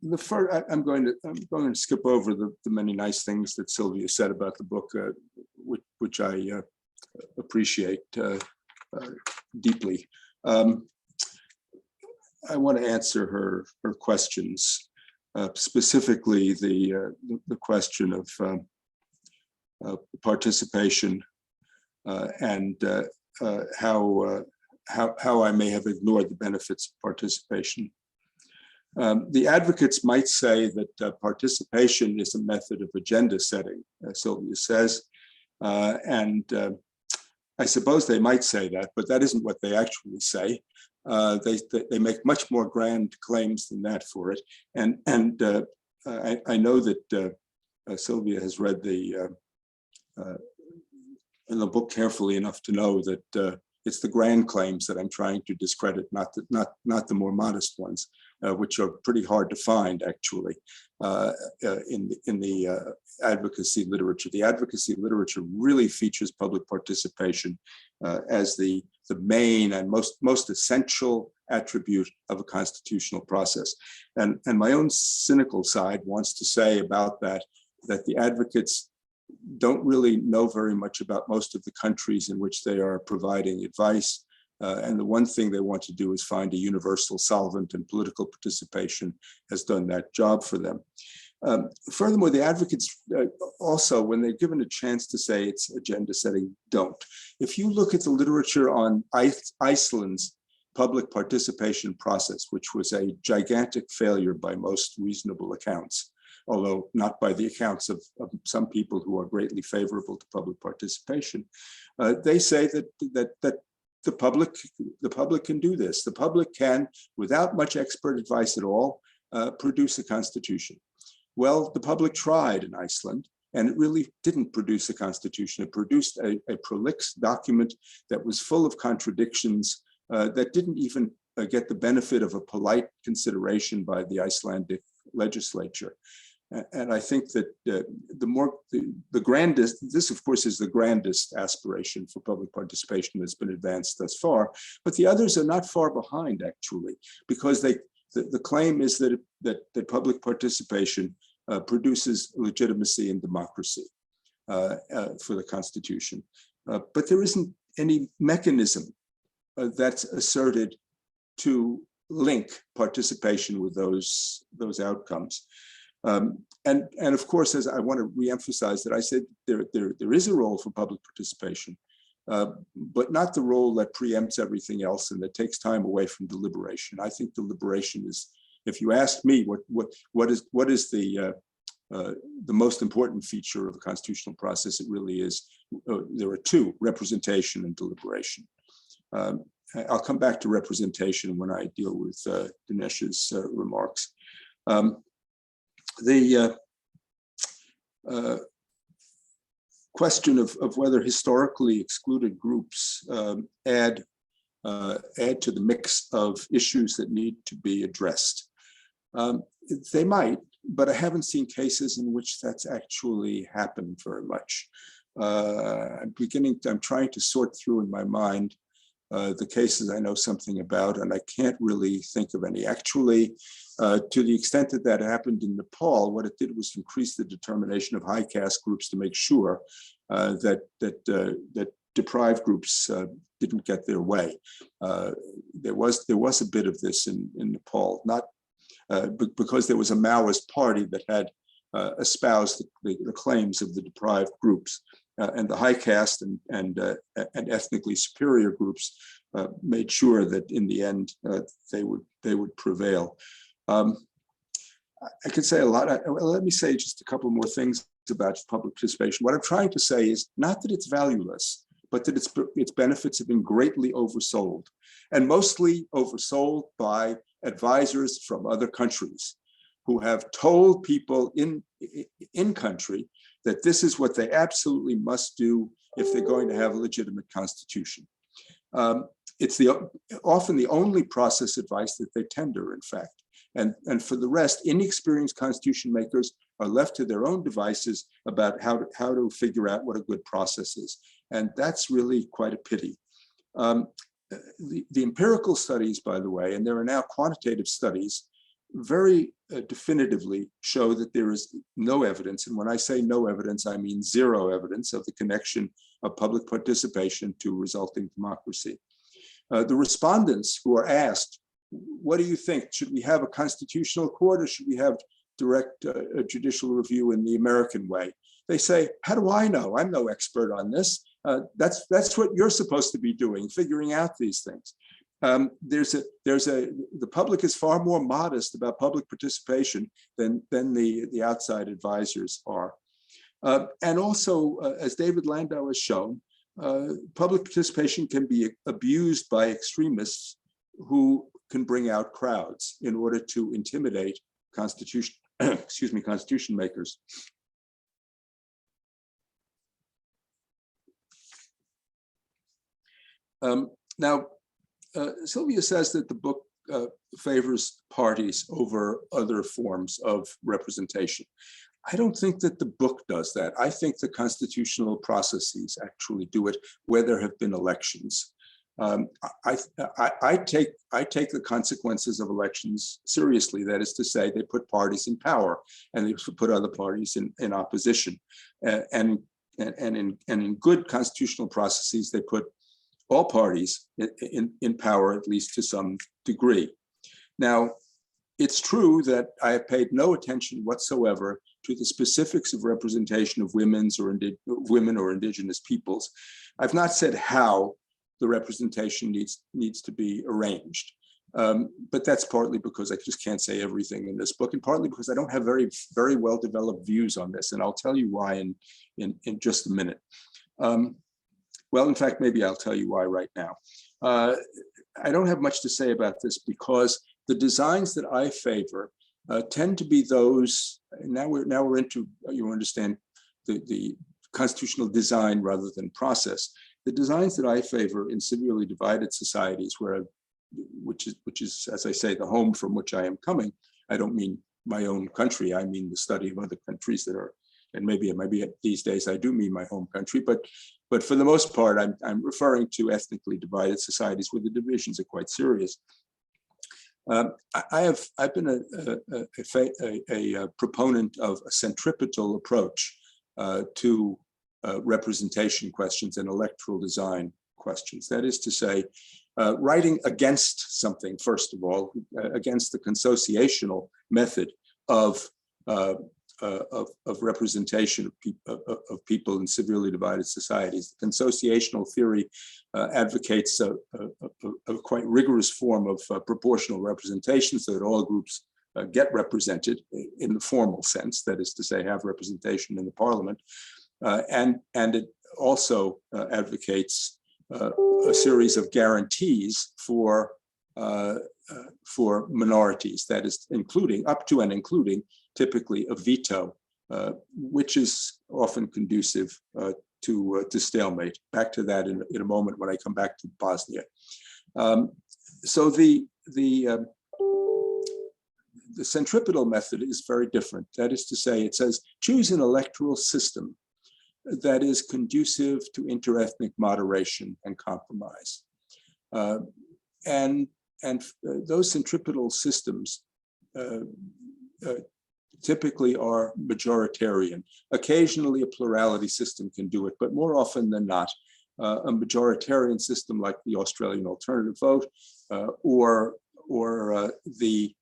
The first, I'm going to skip over the many nice things that Sylvia said about the book, which I appreciate deeply. I want to answer her questions, specifically the question of participation and how I may have ignored the benefits of participation. The advocates might say that participation is a method of agenda setting, as Sylvia says, and I suppose they might say that, but that isn't what they actually say. They make much more grand claims than that for it, and I know that Sylvia has read the book carefully enough to know that it's the grand claims that I'm trying to discredit, not the more modest ones, which are pretty hard to find actually in the advocacy literature. The advocacy literature really features public participation as the main and most essential attribute of a constitutional process. And my own cynical side wants to say about that the advocates don't really know very much about most of the countries in which they are providing advice. And the one thing they want to do is find a universal solvent, and political participation has done that job for them. Furthermore, the advocates also, when they're given a chance to say it's agenda setting, don't. If you look at the literature on Iceland's public participation process, which was a gigantic failure by most reasonable accounts, although not by the accounts of some people who are greatly favorable to public participation, they say that the public can do this. The public can, without much expert advice at all, produce a constitution. Well, the public tried in Iceland, and it really didn't produce a constitution. It produced a prolix document that was full of contradictions, that didn't even get the benefit of a polite consideration by the Icelandic legislature. And I think that the grandest, this of course is the grandest aspiration for public participation that's been advanced thus far, but the others are not far behind actually, because the claim is that public participation produces legitimacy and democracy for the Constitution. But there isn't any mechanism that's asserted to link participation with those outcomes. And of course, as I want to reemphasize that I said there is a role for public participation, but not the role that preempts everything else and that takes time away from deliberation. I think deliberation is, if you ask me, what is the most important feature of a constitutional process, it really is. There are two: representation and deliberation. I'll come back to representation when I deal with Dinesh's remarks. The question of whether historically excluded groups add to the mix of issues that need to be addressed. They might, but I haven't seen cases in which that's actually happened very much. I'm trying to sort through in my mind the cases I know something about, and I can't really think of any. Actually, to the extent that that happened in Nepal, what it did was increase the determination of high caste groups to make sure that deprived groups didn't get their way. There was a bit of this in Nepal, not because there was a Maoist party that had espoused the claims of the deprived groups, and the high caste and ethnically superior groups made sure that in the end they would prevail. I could say a lot. Let me say just a couple more things about public participation. What I'm trying to say is not that it's valueless, but that its benefits have been greatly oversold, and mostly oversold by advisors from other countries who have told people in country that this is what they absolutely must do if they're going to have a legitimate constitution. It's often the only process advice that they tender, in fact. And for the rest, inexperienced constitution makers are left to their own devices about how to figure out what a good process is. And that's really quite a pity. The empirical studies, by the way, and there are now quantitative studies, very definitively show that there is no evidence. And when I say no evidence, I mean zero evidence of the connection of public participation to resulting democracy. The respondents who are asked, what do you think? Should we have a constitutional court or should we have direct judicial review in the American way? They say, how do I know? I'm no expert on this. That's what you're supposed to be doing, figuring out these things. The public is far more modest about public participation than the outside advisors are. And also, as David Landau has shown, public participation can be abused by extremists who can bring out crowds in order to intimidate constitution makers. Now, Sylvia says that the book favors parties over other forms of representation. I don't think that the book does that. I think the constitutional processes actually do it where there have been elections. I take the consequences of elections seriously. That is to say, they put parties in power and they put other parties in opposition. And in good constitutional processes, they put all parties in power, at least to some degree. Now, it's true that I have paid no attention whatsoever to the specifics of representation of women or indigenous peoples. I've not said how the representation needs to be arranged. But that's partly because I just can't say everything in this book, and partly because I don't have very, very well developed views on this. And I'll tell you why in just a minute. Well, in fact, maybe I'll tell you why right now. I don't have much to say about this because the designs that I favor tend to be those, and now we're into, you understand, the constitutional design rather than process. The designs that I favor in severely divided societies, which is, as I say, the home from which I am coming. I don't mean my own country. I mean the study of other countries that are, and maybe these days I do mean my home country, but for the most part, I'm referring to ethnically divided societies where the divisions are quite serious. I've been a proponent of a centripetal approach to representation questions and electoral design questions. That is to say, writing against something, first of all, against the consociational method of representation of people in severely divided societies. The consociational theory advocates a quite rigorous form of proportional representation so that all groups get represented in the formal sense, that is to say, have representation in the parliament. And it also advocates a series of guarantees for minorities, that is, including up to and including typically a veto, which is often conducive to stalemate. Back to that in a moment when I come back to Bosnia. So the centripetal method is very different. That is to say, it says, choose an electoral system that is conducive to interethnic moderation and compromise. And those centripetal systems typically are majoritarian. Occasionally a plurality system can do it, but more often than not, a majoritarian system like the Australian alternative vote or the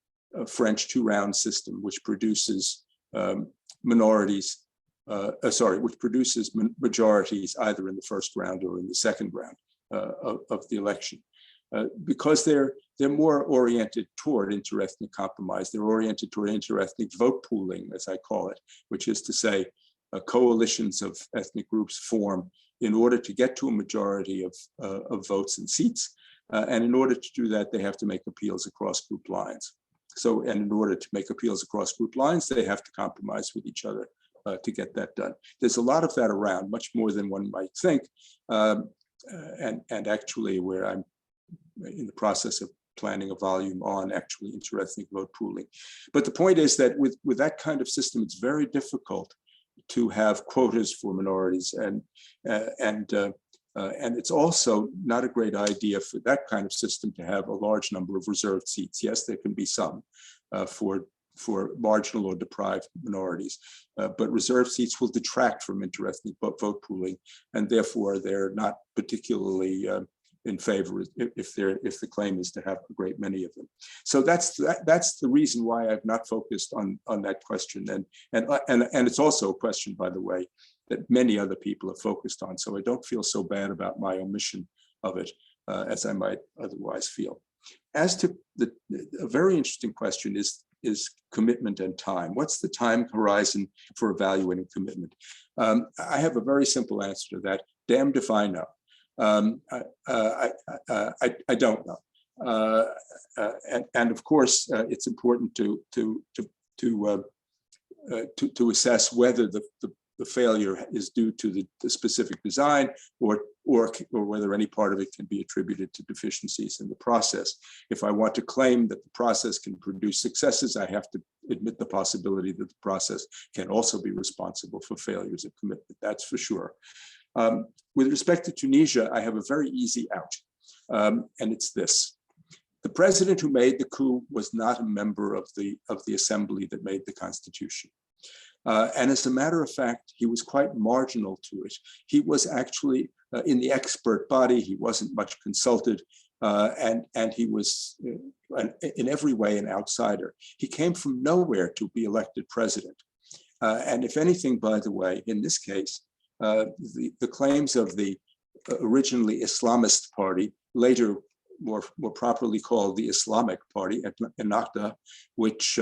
French two-round system, which produces which produces majorities either in the first round or in the second round of the election. Because they're more oriented toward interethnic compromise. They're oriented toward interethnic vote pooling, as I call it, which is to say coalitions of ethnic groups form in order to get to a majority of votes and seats. And in order to do that, they have to make appeals across group lines. And in order to make appeals across group lines, they have to compromise with each other to get that done. There's a lot of that around, much more than one might think. And actually, where I'm in the process of planning a volume on actually interethnic vote pooling. But the point is that with that kind of system, it's very difficult to have quotas for minorities, and it's also not a great idea for that kind of system to have a large number of reserved seats. Yes, there can be some for marginal or deprived minorities, but reserved seats will detract from interethnic vote pooling, and therefore they're not particularly in favor if the claim is to have a great many of them. So that's the reason why I've not focused on that question, and it's also a question, by the way, that many other people have focused on. So I don't feel so bad about my omission of it as I might otherwise feel. As to a very interesting question is commitment and time. What's the time horizon for evaluating commitment? I have a very simple answer to that. Damned if I know. I don't know, and of course it's important to assess whether the failure is due to the specific design or whether any part of it can be attributed to deficiencies in the process. If I want to claim that the process can produce successes, I have to admit the possibility that the process can also be responsible for failures of commitment. That's for sure. With respect to Tunisia, I have a very easy out, and it's this. The president who made the coup was not a member of the assembly that made the constitution. And as a matter of fact, he was quite marginal to it. He was actually in the expert body. He wasn't much consulted, and he was in every way an outsider. He came from nowhere to be elected president. And if anything, by the way, in this case, the claims of the originally Islamist party, later more properly called the Islamic Party, Ennahda, which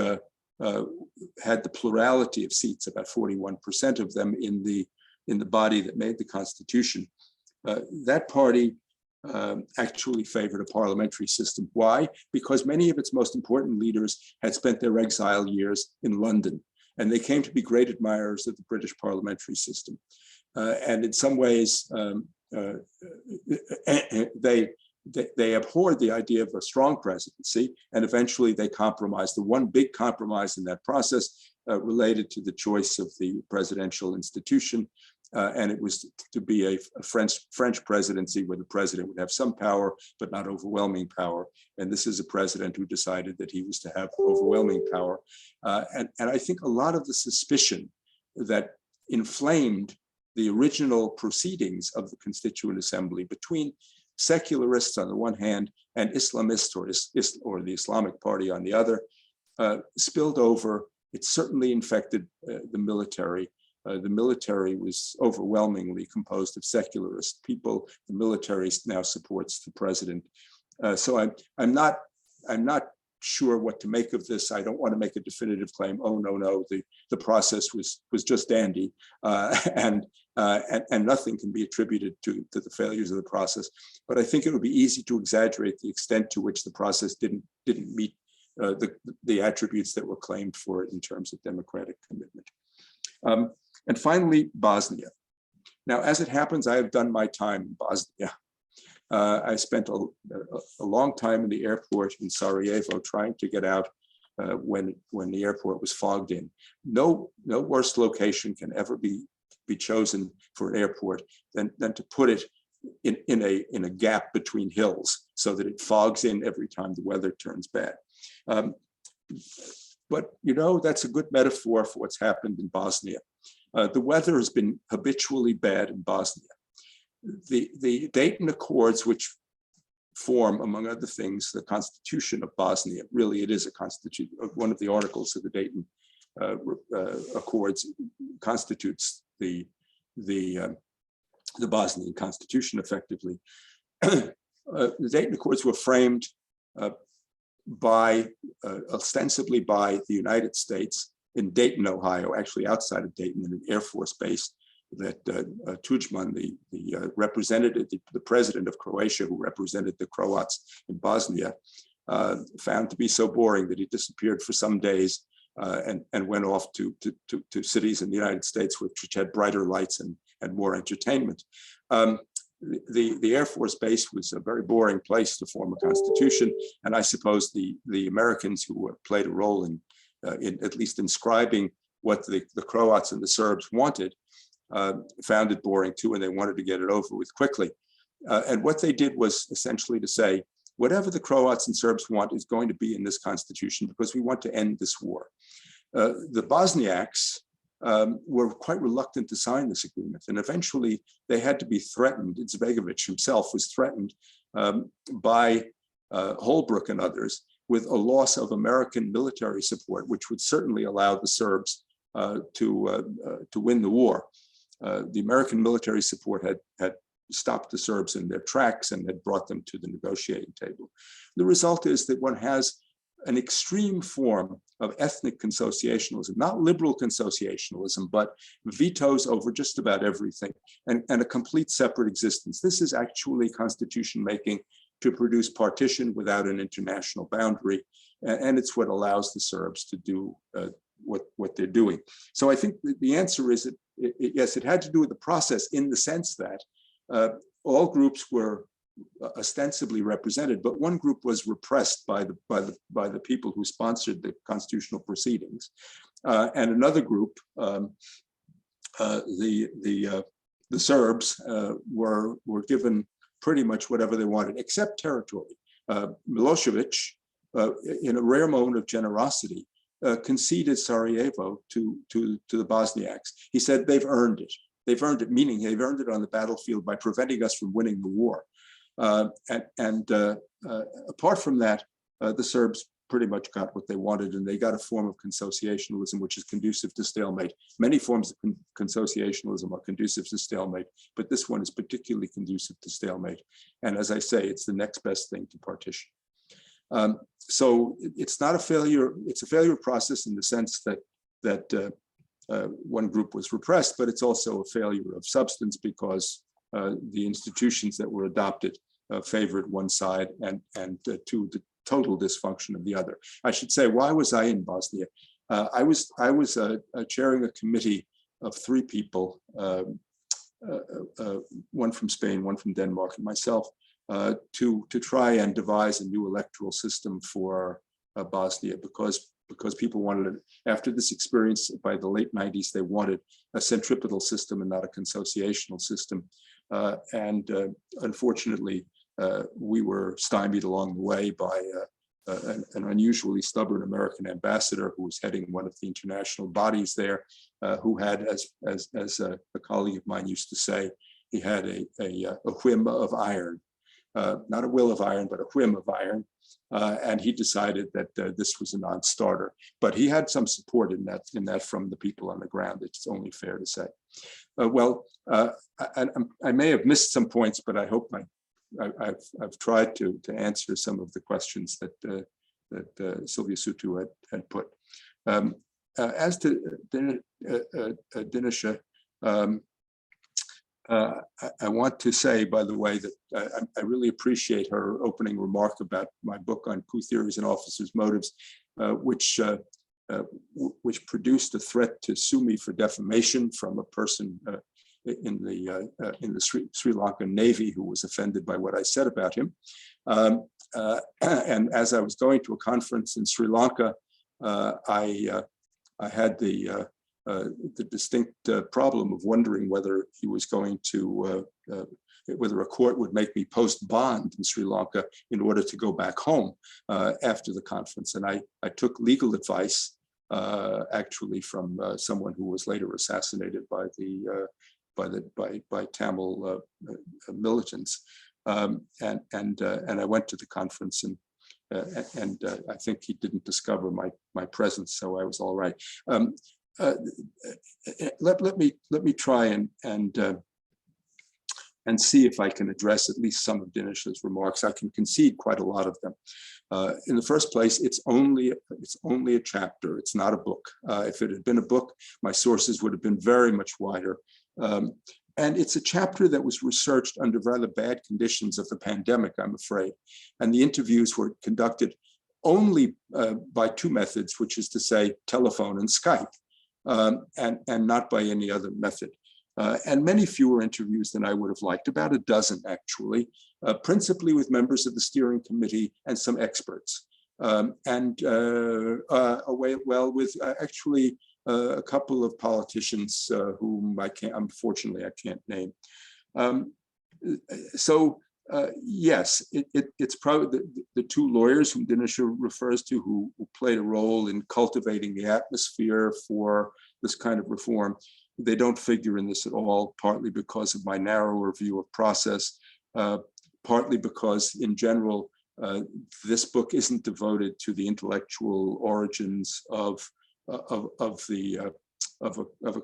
had the plurality of seats, about 41% of them in the body that made the constitution. That party actually favored a parliamentary system. Why? Because many of its most important leaders had spent their exile years in London, and they came to be great admirers of the British parliamentary system. And in some ways, they abhorred the idea of a strong presidency, and eventually they compromised. The one big compromise in that process related to the choice of the presidential institution, and it was to be a French presidency where the president would have some power, but not overwhelming power. And this is a president who decided that he was to have overwhelming power. And I think a lot of the suspicion that inflamed the original proceedings of the Constituent Assembly between secularists on the one hand and Islamists or the Islamic Party on the other spilled over. It certainly infected the military. The military was overwhelmingly composed of secularist people. The military now supports the president. So I'm not sure what to make of this. I don't want to make a definitive claim. Oh no, the process was just dandy, and nothing can be attributed to the failures of the process. But I think it would be easy to exaggerate the extent to which the process didn't meet the attributes that were claimed for it in terms of democratic commitment. And finally, Bosnia. Now, as it happens, I have done my time in Bosnia. I spent a long time in the airport in Sarajevo trying to get out when the airport was fogged in. No worse location can ever be chosen for an airport than to put it in a gap between hills so that it fogs in every time the weather turns bad. But you know, that's a good metaphor for what's happened in Bosnia. The weather has been habitually bad in Bosnia. The Dayton Accords, which form, among other things, the Constitution of Bosnia, really it is a constitution. One of the articles of the Dayton Accords constitutes the Bosnian Constitution effectively. The Dayton Accords were framed ostensibly by the United States in Dayton, Ohio, actually outside of Dayton, in an Air Force base that Tudjman, the representative, the president of Croatia, who represented the Croats in Bosnia, found to be so boring that he disappeared for some days and went off to cities in the United States which had brighter lights and more entertainment. The Air Force base was a very boring place to form a constitution, and I suppose the Americans who played a role in at least inscribing what the Croats and the Serbs wanted found it boring too, and they wanted to get it over with quickly. And what they did was essentially to say, whatever the Croats and Serbs want is going to be in this constitution because we want to end this war. The Bosniaks were quite reluctant to sign this agreement, and eventually they had to be threatened. Izetbegovic himself was threatened by Holbrooke and others with a loss of American military support, which would certainly allow the Serbs to win the war. The American military support had stopped the Serbs in their tracks and had brought them to the negotiating table. The result is that one has an extreme form of ethnic consociationalism, not liberal consociationalism, but vetoes over just about everything and a complete separate existence. This is actually constitution making to produce partition without an international boundary. And it's what allows the Serbs to do what they're doing. So I think the answer is that, yes, it had to do with the process in the sense that all groups were ostensibly represented, but one group was repressed by the people who sponsored the constitutional proceedings, and another group, the Serbs, were given pretty much whatever they wanted, except territory. Milosevic, in a rare moment of generosity, conceded Sarajevo to the Bosniaks. He said they've earned it. They've earned it, meaning they've earned it on the battlefield by preventing us from winning the war. Apart from that, the Serbs pretty much got what they wanted, and they got a form of consociationalism which is conducive to stalemate. Many forms of consociationalism are conducive to stalemate, but this one is particularly conducive to stalemate. And as I say, it's the next best thing to partition. So it's not a failure. It's a failure process in the sense that one group was repressed, but it's also a failure of substance because the institutions that were adopted favored one side and to the total dysfunction of the other. I should say, why was I in Bosnia? I was chairing a committee of 3 people, one from Spain, one from Denmark, and myself, to try and devise a new electoral system for Bosnia because people wanted it. After this experience by the late 90s, they wanted a centripetal system and not a consociational system. Unfortunately, we were stymied along the way by an unusually stubborn American ambassador who was heading one of the international bodies there, who had, as a colleague of mine used to say, he had a whim of iron, not a will of iron, but a whim of iron. And he decided that this was a non-starter, but he had some support in that from the people on the ground. It's only fair to say. I may have missed some points, but I hope I've tried to answer some of the questions that Sylvia Sutu had put. As to Dinesha, I want to say, by the way, that I really appreciate her opening remark about my book on coup theories and officers' motives, which produced a threat to sue me for defamation from a person in the Sri Lankan Navy who was offended by what I said about him. And as I was going to a conference in Sri Lanka, I had the distinct problem of wondering whether he was going to, whether a court would make me post bond in Sri Lanka in order to go back home after the conference. And I took legal advice actually from someone who was later assassinated by Tamil militants. And I went to the conference, and I think he didn't discover my presence, so I was all right. Let me try and see if I can address at least some of Dinesh's remarks. I can concede quite a lot of them. In the first place, it's only a chapter. It's not a book. If it had been a book, my sources would have been very much wider. And it's a chapter that was researched under rather bad conditions of the pandemic, I'm afraid. And the interviews were conducted only by two methods, which is to say telephone and Skype, and not by any other method. And many fewer interviews than I would have liked, about a dozen actually, principally with members of the steering committee and some experts. With actually a couple of politicians whom unfortunately I can't name. Yes, it's probably the two lawyers whom Dinesh refers to who played a role in cultivating the atmosphere for this kind of reform. They don't figure in this at all, partly because of my narrower view of process, partly because in general, this book isn't devoted to the intellectual origins of a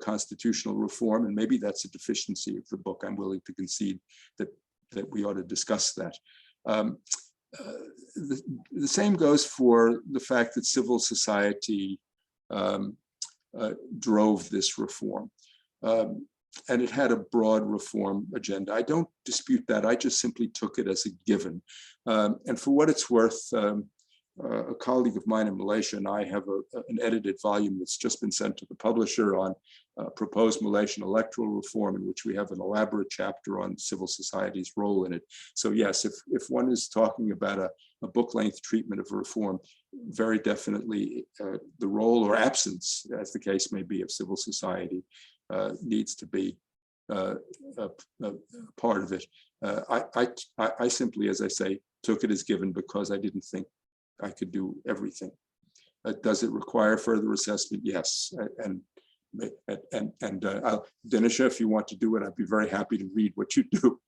constitutional reform, and maybe that's a deficiency of the book. I'm willing to concede that we ought to discuss that. The same goes for the fact that civil society drove this reform. And it had a broad reform agenda. I don't dispute that. I just simply took it as a given. And for what it's worth, a colleague of mine in Malaysia and I have an edited volume that's just been sent to the publisher on proposed Malaysian electoral reform, in which we have an elaborate chapter on civil society's role in it. So yes, if one is talking about a book-length treatment of reform, very definitely the role or absence, as the case may be, of civil society needs to be a part of it. I simply, as I say, took it as given because I didn't think I could do everything. Does it require further assessment? Yes. And Dinesh, if you want to do it, I'd be very happy to read what you do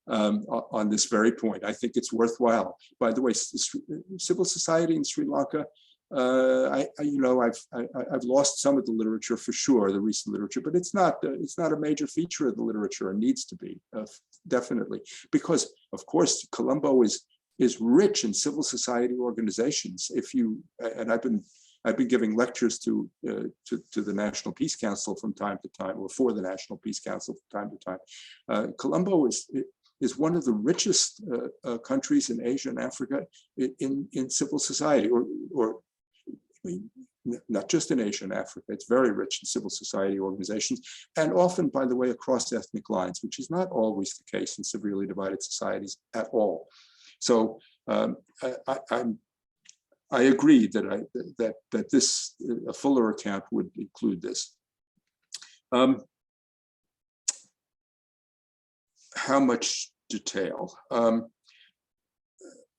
on this very point. I think it's worthwhile. By the way, civil society in Sri Lanka, I've lost some of the literature for sure, the recent literature, but it's not a major feature of the literature, and needs to be, definitely, because of course Colombo is rich in civil society organizations. I've been giving lectures to the National Peace Council from time to time, or for the National Peace Council from time to time. Colombo is one of the richest countries in Asia and Africa in civil society, or not just in Asia and Africa. It's very rich in civil society organizations, and often, by the way, across ethnic lines, which is not always the case in severely divided societies at all. So I agree that this, a fuller account would include this. How much detail?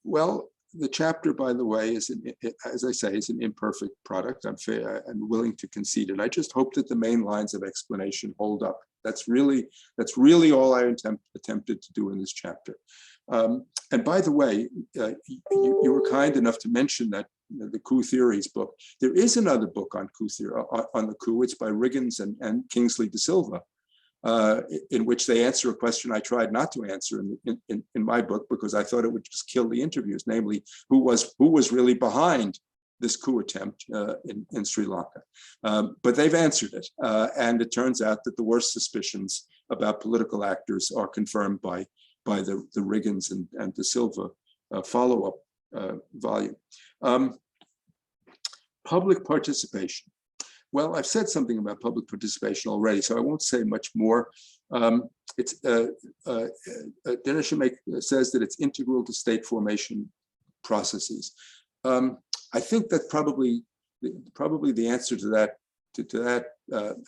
Well, the chapter, by the way, is, as I say, is an imperfect product. I'm willing to concede it. I just hope that the main lines of explanation hold up. That's really all I attempted to do in this chapter. And by the way, you were kind enough to mention that the coup theories book. There is another book on coup theory, on the coup. It's by Riggins and Kingsley de Silva, in which they answer a question I tried not to answer in my book, because I thought it would just kill the interviews, namely who was really behind this coup attempt in Sri Lanka. But they've answered it, and it turns out that the worst suspicions about political actors are confirmed by the Riggins and De Silva follow-up volume. Public participation. Well, I've said something about public participation already, so I won't say much more. Denisham says that it's integral to state formation processes. I think that probably the answer to that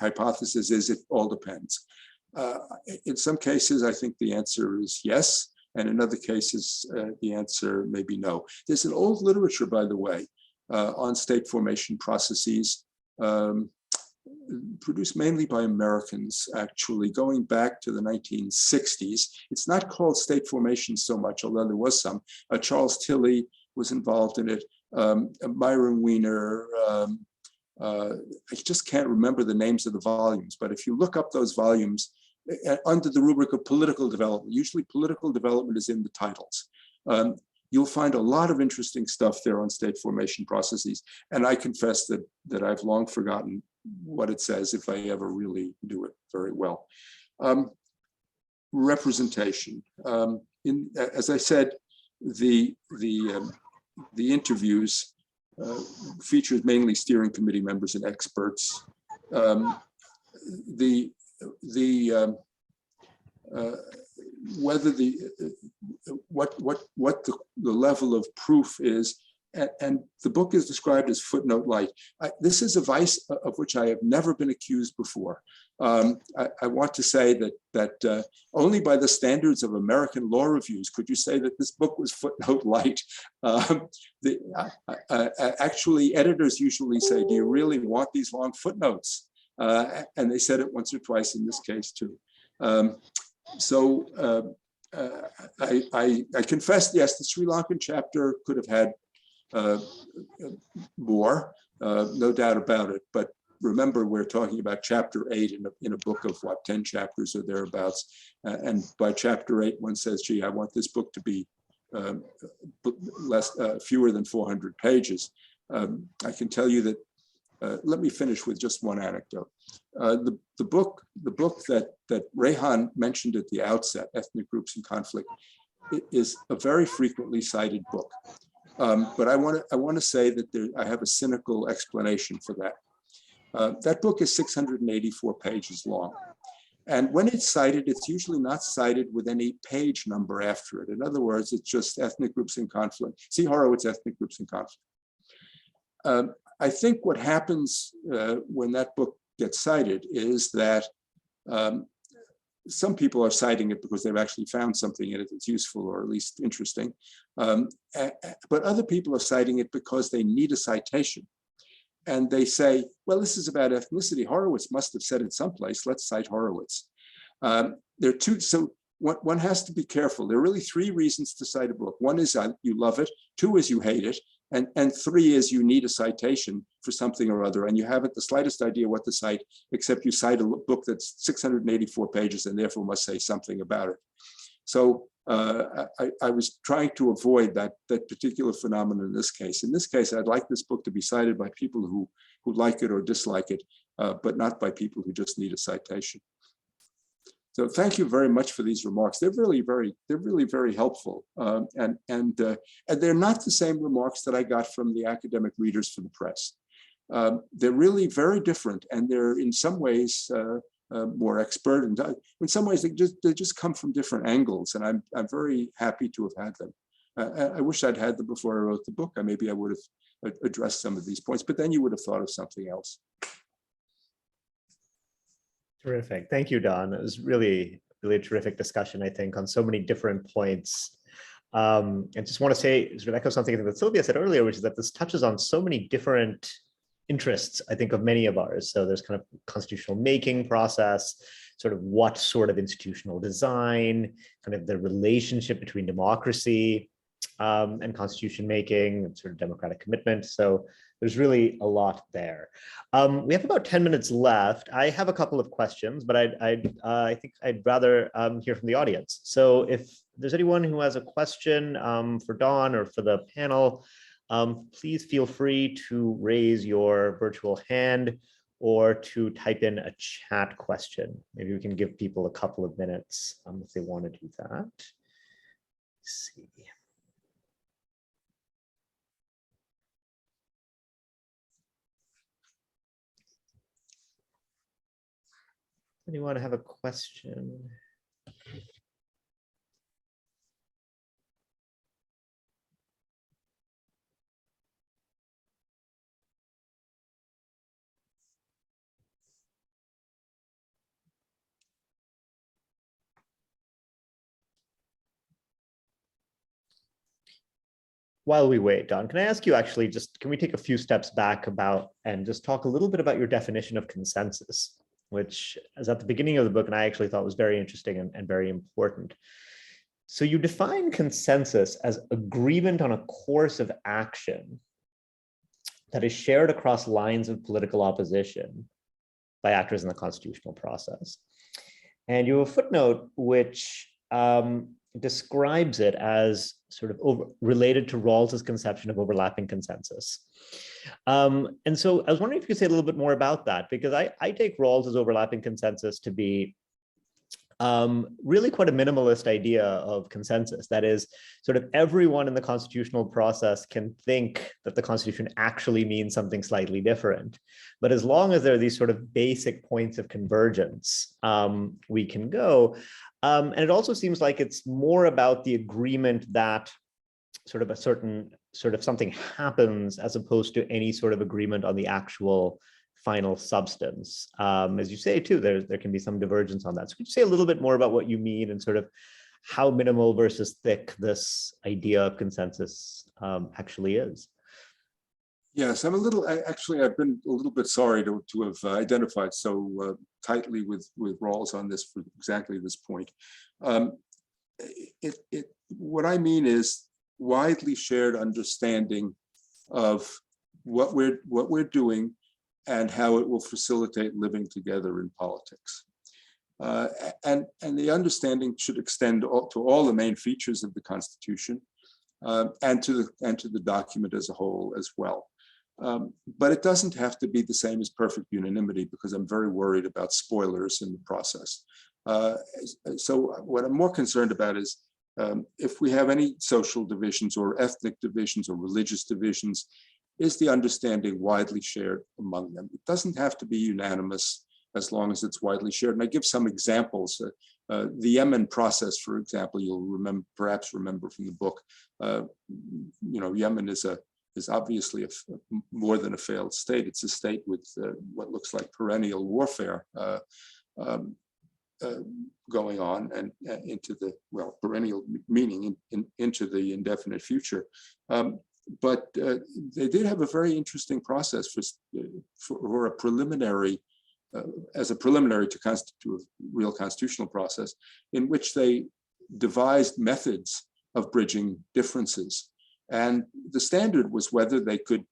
hypothesis is it all depends. In some cases, I think the answer is yes, and in other cases, the answer may be no. There's an old literature, by the way, on state formation processes, produced mainly by Americans, actually, going back to the 1960s. It's not called state formation so much, although there was some. Charles Tilley was involved in it. Myron Weiner, I just can't remember the names of the volumes, but if you look up those volumes under the rubric of political development, usually political development is in the titles. You'll find a lot of interesting stuff there on state formation processes. And I confess that I've long forgotten what it says if I ever really do it very well. Representation. As I said, the interviews featured mainly steering committee members and experts. What the level of proof is, and the book is described as footnote light. This is a vice of which I have never been accused before. I want to say that only by the standards of American law reviews could you say that this book was footnote light. Actually, editors usually say, "Do you really want these long footnotes?" And they said it once or twice in this case too. I confess, yes, the Sri Lankan chapter could have had more, no doubt about it. But remember, we're talking about chapter 8 in a book of what, 10 chapters or thereabouts. And by chapter 8, one says, gee, I want this book to be fewer than 400 pages. I can tell you that, let me finish with just one anecdote. The book that Rehan mentioned at the outset, Ethnic Groups in Conflict, is a very frequently cited book. But I want to say that I have a cynical explanation for that. That book is 684 pages long. And when it's cited, it's usually not cited with any page number after it. In other words, it's just Ethnic Groups in Conflict. See Horowitz, Ethnic Groups in Conflict. I think what happens when that book gets cited is that some people are citing it because they've actually found something in it that's useful or at least interesting. But other people are citing it because they need a citation. And they say, well, this is about ethnicity. Horowitz must have said it someplace. Let's cite Horowitz. There are two, so one has to be careful. There are really three reasons to cite a book. One is you love it. Two is you hate it. And three is you need a citation for something or other, and you haven't the slightest idea what to cite, except you cite a book that's 684 pages and therefore must say something about it. So I was trying to avoid that particular phenomenon in this case. In this case, I'd like this book to be cited by people who like it or dislike it, but not by people who just need a citation. So thank you very much for these remarks. They're really very helpful, and they're not the same remarks that I got from the academic readers for the press. They're really very different, and they're in some ways more expert, and in some ways they just come from different angles. And I'm very happy to have had them. I wish I'd had them before I wrote the book. Maybe I would have addressed some of these points, but then you would have thought of something else. Terrific. Thank you, Don. It was really a terrific discussion, I think, on so many different points. And just want to say, sort of echo something that Sylvia said earlier, which is that this touches on so many different interests, I think, of many of ours. So there's kind of constitutional making process, sort of what sort of institutional design, kind of the relationship between democracy and constitution making, and sort of democratic commitment. So there's really a lot there. We have about 10 minutes left. I have a couple of questions, but I think I'd rather hear from the audience. So if there's anyone who has a question for Don or for the panel, please feel free to raise your virtual hand or to type in a chat question. Maybe we can give people a couple of minutes if they want to do that. Let's see. Anyone have a question? While we wait, Don, can I ask you actually just, can we take a few steps back about and just talk a little bit about your definition of consensus, which is at the beginning of the book, and I actually thought was very interesting and very important. So you define consensus as agreement on a course of action that is shared across lines of political opposition by actors in the constitutional process. And you have a footnote which describes it as sort of related to Rawls's conception of overlapping consensus. And so I was wondering if you could say a little bit more about that, because I take Rawls's overlapping consensus to be really quite a minimalist idea of consensus. That is, sort of everyone in the constitutional process can think that the Constitution actually means something slightly different. But as long as there are these sort of basic points of convergence, we can go. And it also seems like it's more about the agreement that sort of a certain sort of something happens as opposed to any sort of agreement on the actual final substance. As you say too, there can be some divergence on that. So could you say a little bit more about what you mean and sort of how minimal versus thick this idea of consensus actually is? Yes, I'm a little, actually, I've been a little bit sorry to have identified so tightly with Rawls on this for exactly this point. What I mean is widely shared understanding of what we're doing and how it will facilitate living together in politics. And the understanding should extend to all the main features of the Constitution and to the document as a whole as well. But it doesn't have to be the same as perfect unanimity, because I'm very worried about spoilers in the process. So what I'm more concerned about is if we have any social divisions or ethnic divisions or religious divisions, is the understanding widely shared among them? It doesn't have to be unanimous as long as it's widely shared. And I give some examples. The Yemen Process, for example, you'll perhaps remember from the book. Yemen is obviously more than a failed state. It's a state with what looks like perennial warfare going on and into the, well, perennial meaning into the indefinite future. But they did have a very interesting process for a preliminary, as a preliminary to constitute a real constitutional process, in which they devised methods of bridging differences. And the standard was whether they could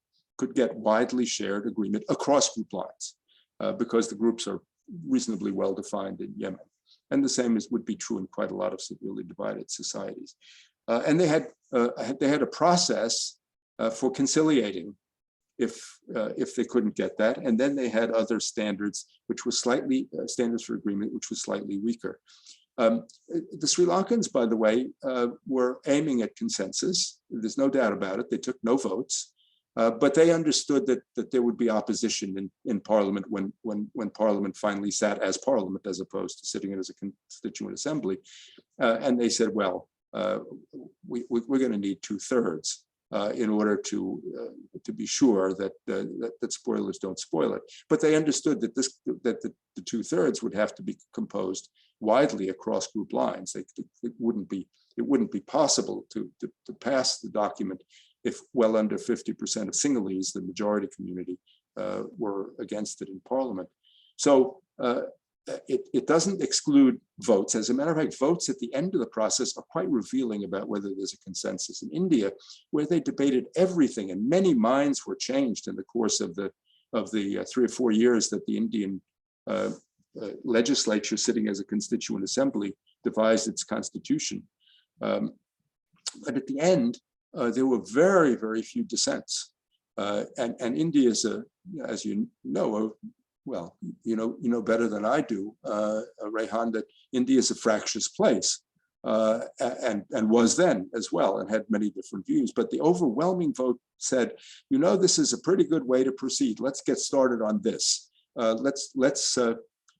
get widely shared agreement across group lines, because the groups are reasonably well defined in Yemen. And the same would be true in quite a lot of severely divided societies. And they had a process for conciliating if they couldn't get that. And then they had other standards, which was standards for agreement, which was slightly weaker. The Sri Lankans, by the way, were aiming at consensus. There's no doubt about it. They took no votes, but they understood that there would be opposition in Parliament when Parliament finally sat as Parliament, as opposed to sitting as a constituent assembly. And they said, well, we're going to need 2/3 in order to be sure that spoilers don't spoil it. But they understood that the 2/3 would have to be composed widely across group lines. It wouldn't be possible to pass the document if well under 50% of Sinhalese, the majority community, were against it in Parliament. So it doesn't exclude votes. As a matter of fact, votes at the end of the process are quite revealing about whether there's a consensus. In India, where they debated everything and many minds were changed in the course of the 3 or 4 years that the Indian legislature, sitting as a constituent assembly, devised its constitution. But at the end, there were very, very few dissents. And India is, as you know, well, you know better than I do, Rehan, that India is a fractious place, and was then as well, and had many different views. But the overwhelming vote said, this is a pretty good way to proceed. Let's get started on this. Let's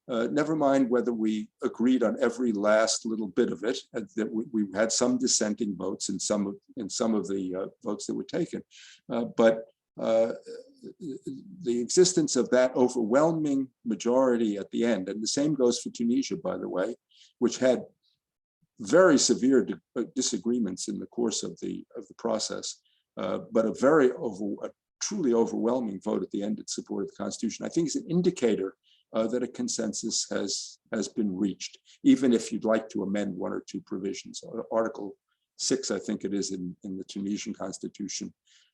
never mind whether we agreed on every last little bit of it. That we had some dissenting votes in some of the votes that were taken, but the existence of that overwhelming majority at the end, and the same goes for Tunisia, by the way, which had very severe disagreements in the course of the process, but a truly overwhelming vote at the end in support of the Constitution, I think is an indicator that a consensus has been reached, even if you'd like to amend one or two provisions. Article 6, I think it is in the Tunisian Constitution,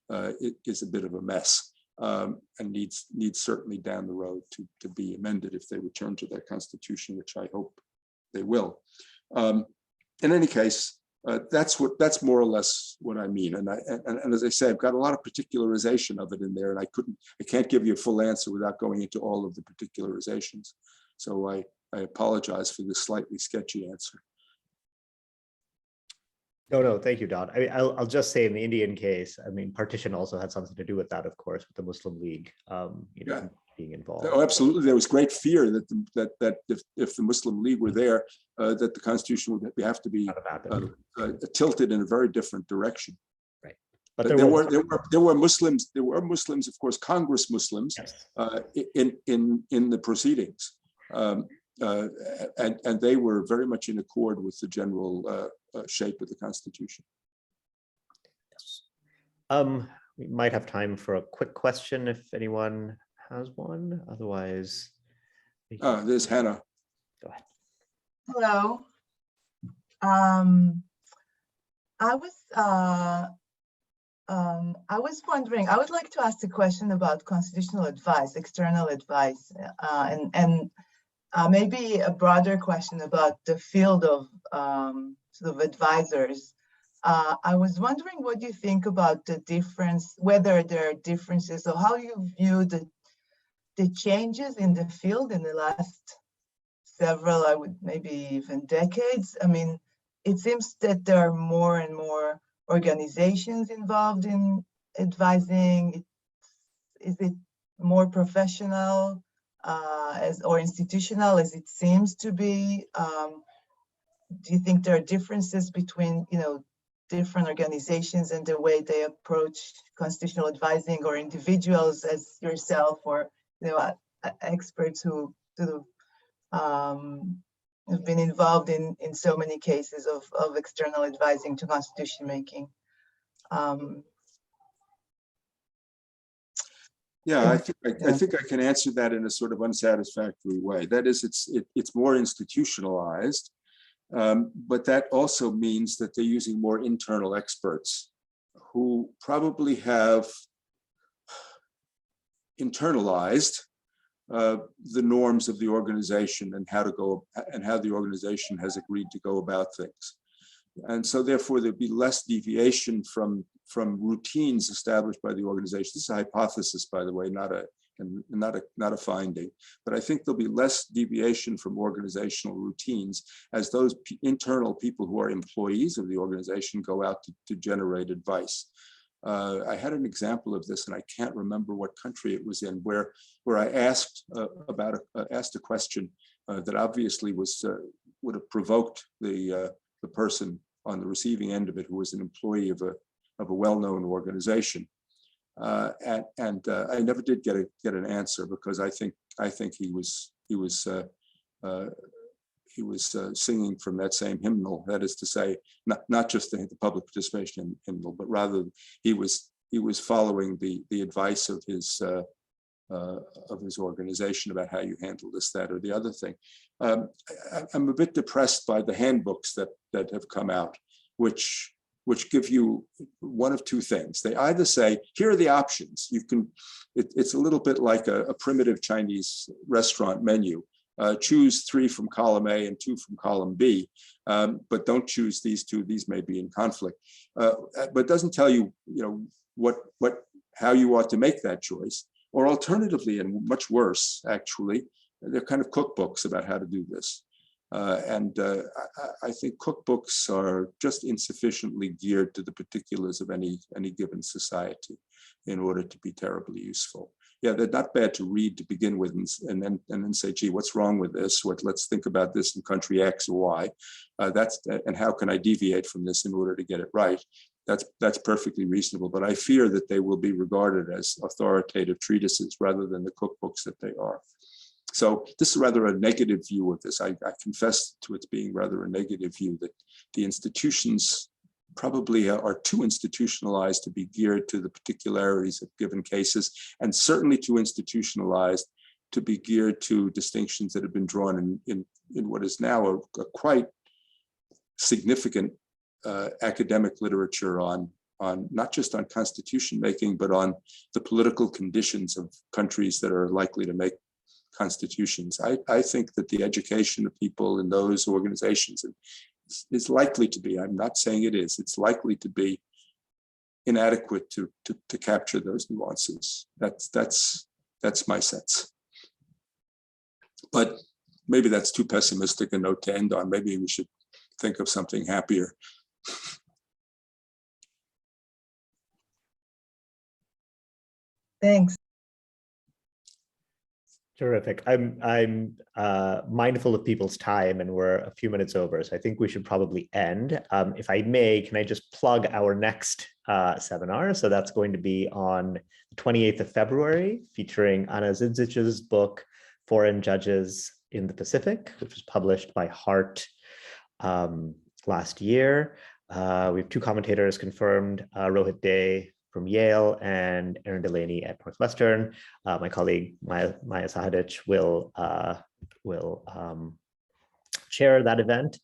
it is a bit of a mess, and needs certainly down the road to be amended if they return to their constitution, which I hope they will. In any case, that's more or less what I mean. And as I say, I've got a lot of particularization of it in there, and I can't give you a full answer without going into all of the particularizations. So I apologize for this slightly sketchy answer. No, thank you, Don. I mean, I'll just say in the Indian case, I mean, partition also had something to do with that, of course, with the Muslim League, being involved. Oh, absolutely. There was great fear that if the Muslim League were there, that the Constitution would have to be tilted in a very different direction. Right. But there were Muslims. There were Muslims, of course, Congress Muslims, yes, in the proceedings. And they were very much in accord with the general shape of the Constitution. Yes. We might have time for a quick question if anyone has one. Otherwise, there's Hannah. Go ahead. Hello. I was wondering, I would like to ask a question about constitutional advice, external advice, and maybe a broader question about the field of sort of advisors. I was wondering what you think about the difference, whether there are differences, or how you view the changes in the field in the last several, maybe even decades. I mean, it seems that there are more and more organizations involved in advising. Is it more professional or institutional as it seems to be? Do you think there are differences between, different organizations and the way they approach constitutional advising, or individuals as yourself, or experts who sort of have been involved in so many cases of external advising to constitution making? Yeah, I think I can answer that in a sort of unsatisfactory way. That is, it's more institutionalized, but that also means that they're using more internal experts who probably have internalized the norms of the organization and how the organization has agreed to go about things. And so therefore there'd be less deviation from routines established by the organization. This is a hypothesis, by the way, not a finding, but I think there'll be less deviation from organizational routines as those internal people who are employees of the organization go out to generate advice. I had an example of this, and I can't remember what country it was in, where I asked a question that obviously would have provoked the person on the receiving end of it, who was an employee of a well-known organization, and I never did get an answer, because I think he was singing from that same hymnal. That is to say, not just the public participation hymnal, but rather he was following the advice of his organization about how you handle this, that, or the other thing. I'm a bit depressed by the handbooks that have come out, which give you one of two things. They either say, here are the options. You can. It's a little bit like a primitive Chinese restaurant menu. Choose 3 from column A and 2 from column B, but don't choose these 2. These may be in conflict. But it doesn't tell you, how you ought to make that choice. Or alternatively, and much worse, actually, they're kind of cookbooks about how to do this. I think cookbooks are just insufficiently geared to the particulars of any given society in order to be terribly useful. Yeah, they're not bad to read to begin with, and then say, gee, what's wrong with this? Let's think about this in country X or Y. And how can I deviate from this in order to get it right? That's perfectly reasonable, but I fear that they will be regarded as authoritative treatises rather than the cookbooks that they are. So this is rather a negative view of this. I confess to it being rather a negative view, that the institutions probably are too institutionalized to be geared to the particularities of given cases, and certainly too institutionalized to be geared to distinctions that have been drawn in what is now a quite significant academic literature on not just on constitution making, but on the political conditions of countries that are likely to make constitutions. I think that the education of people in those organizations is likely to be, I'm not saying it is, it's likely to be inadequate to capture those nuances. That's my sense. But maybe that's too pessimistic a note to end on. Maybe we should think of something happier. Thanks. Terrific. I'm mindful of people's time, and we're a few minutes over, so I think we should probably end. If I may, can I just plug our next seminar? So that's going to be on the 28th of February, featuring Anna Zidzic's book, Foreign Judges in the Pacific, which was published by Hart last year. We have two commentators confirmed, Rohit Day from Yale and Aaron Delaney at Northwestern. My colleague Maya Sahadic will chair that event.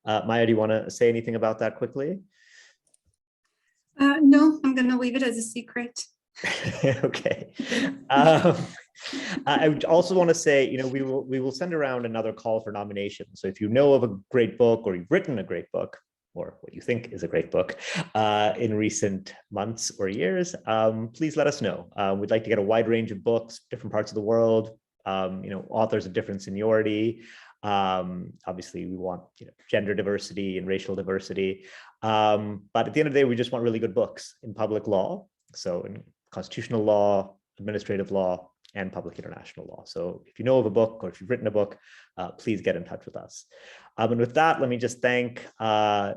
Maya, do you want to say anything about that quickly? No, I'm going to leave it as a secret. Okay. I would also want to say, we will send around another call for nominations. So if you know of a great book, or you've written a great book, or what you think is a great book in recent months or years, please let us know. We'd like to get a wide range of books, different parts of the world, authors of different seniority. Obviously, we want gender diversity and racial diversity. But at the end of the day, we just want really good books in public law. So in constitutional law, administrative law, and public international law. So if you know of a book, or if you've written a book, please get in touch with us. And with that, let me just thank Don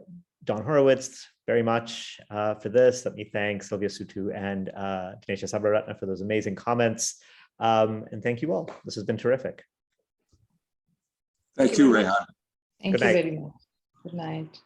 Horowitz very much for this. Let me thank Sylvia Sutu and Dinesha Sabraratna for those amazing comments. And thank you all. This has been terrific. Thank you, Rehan. Thank you very much. Good night.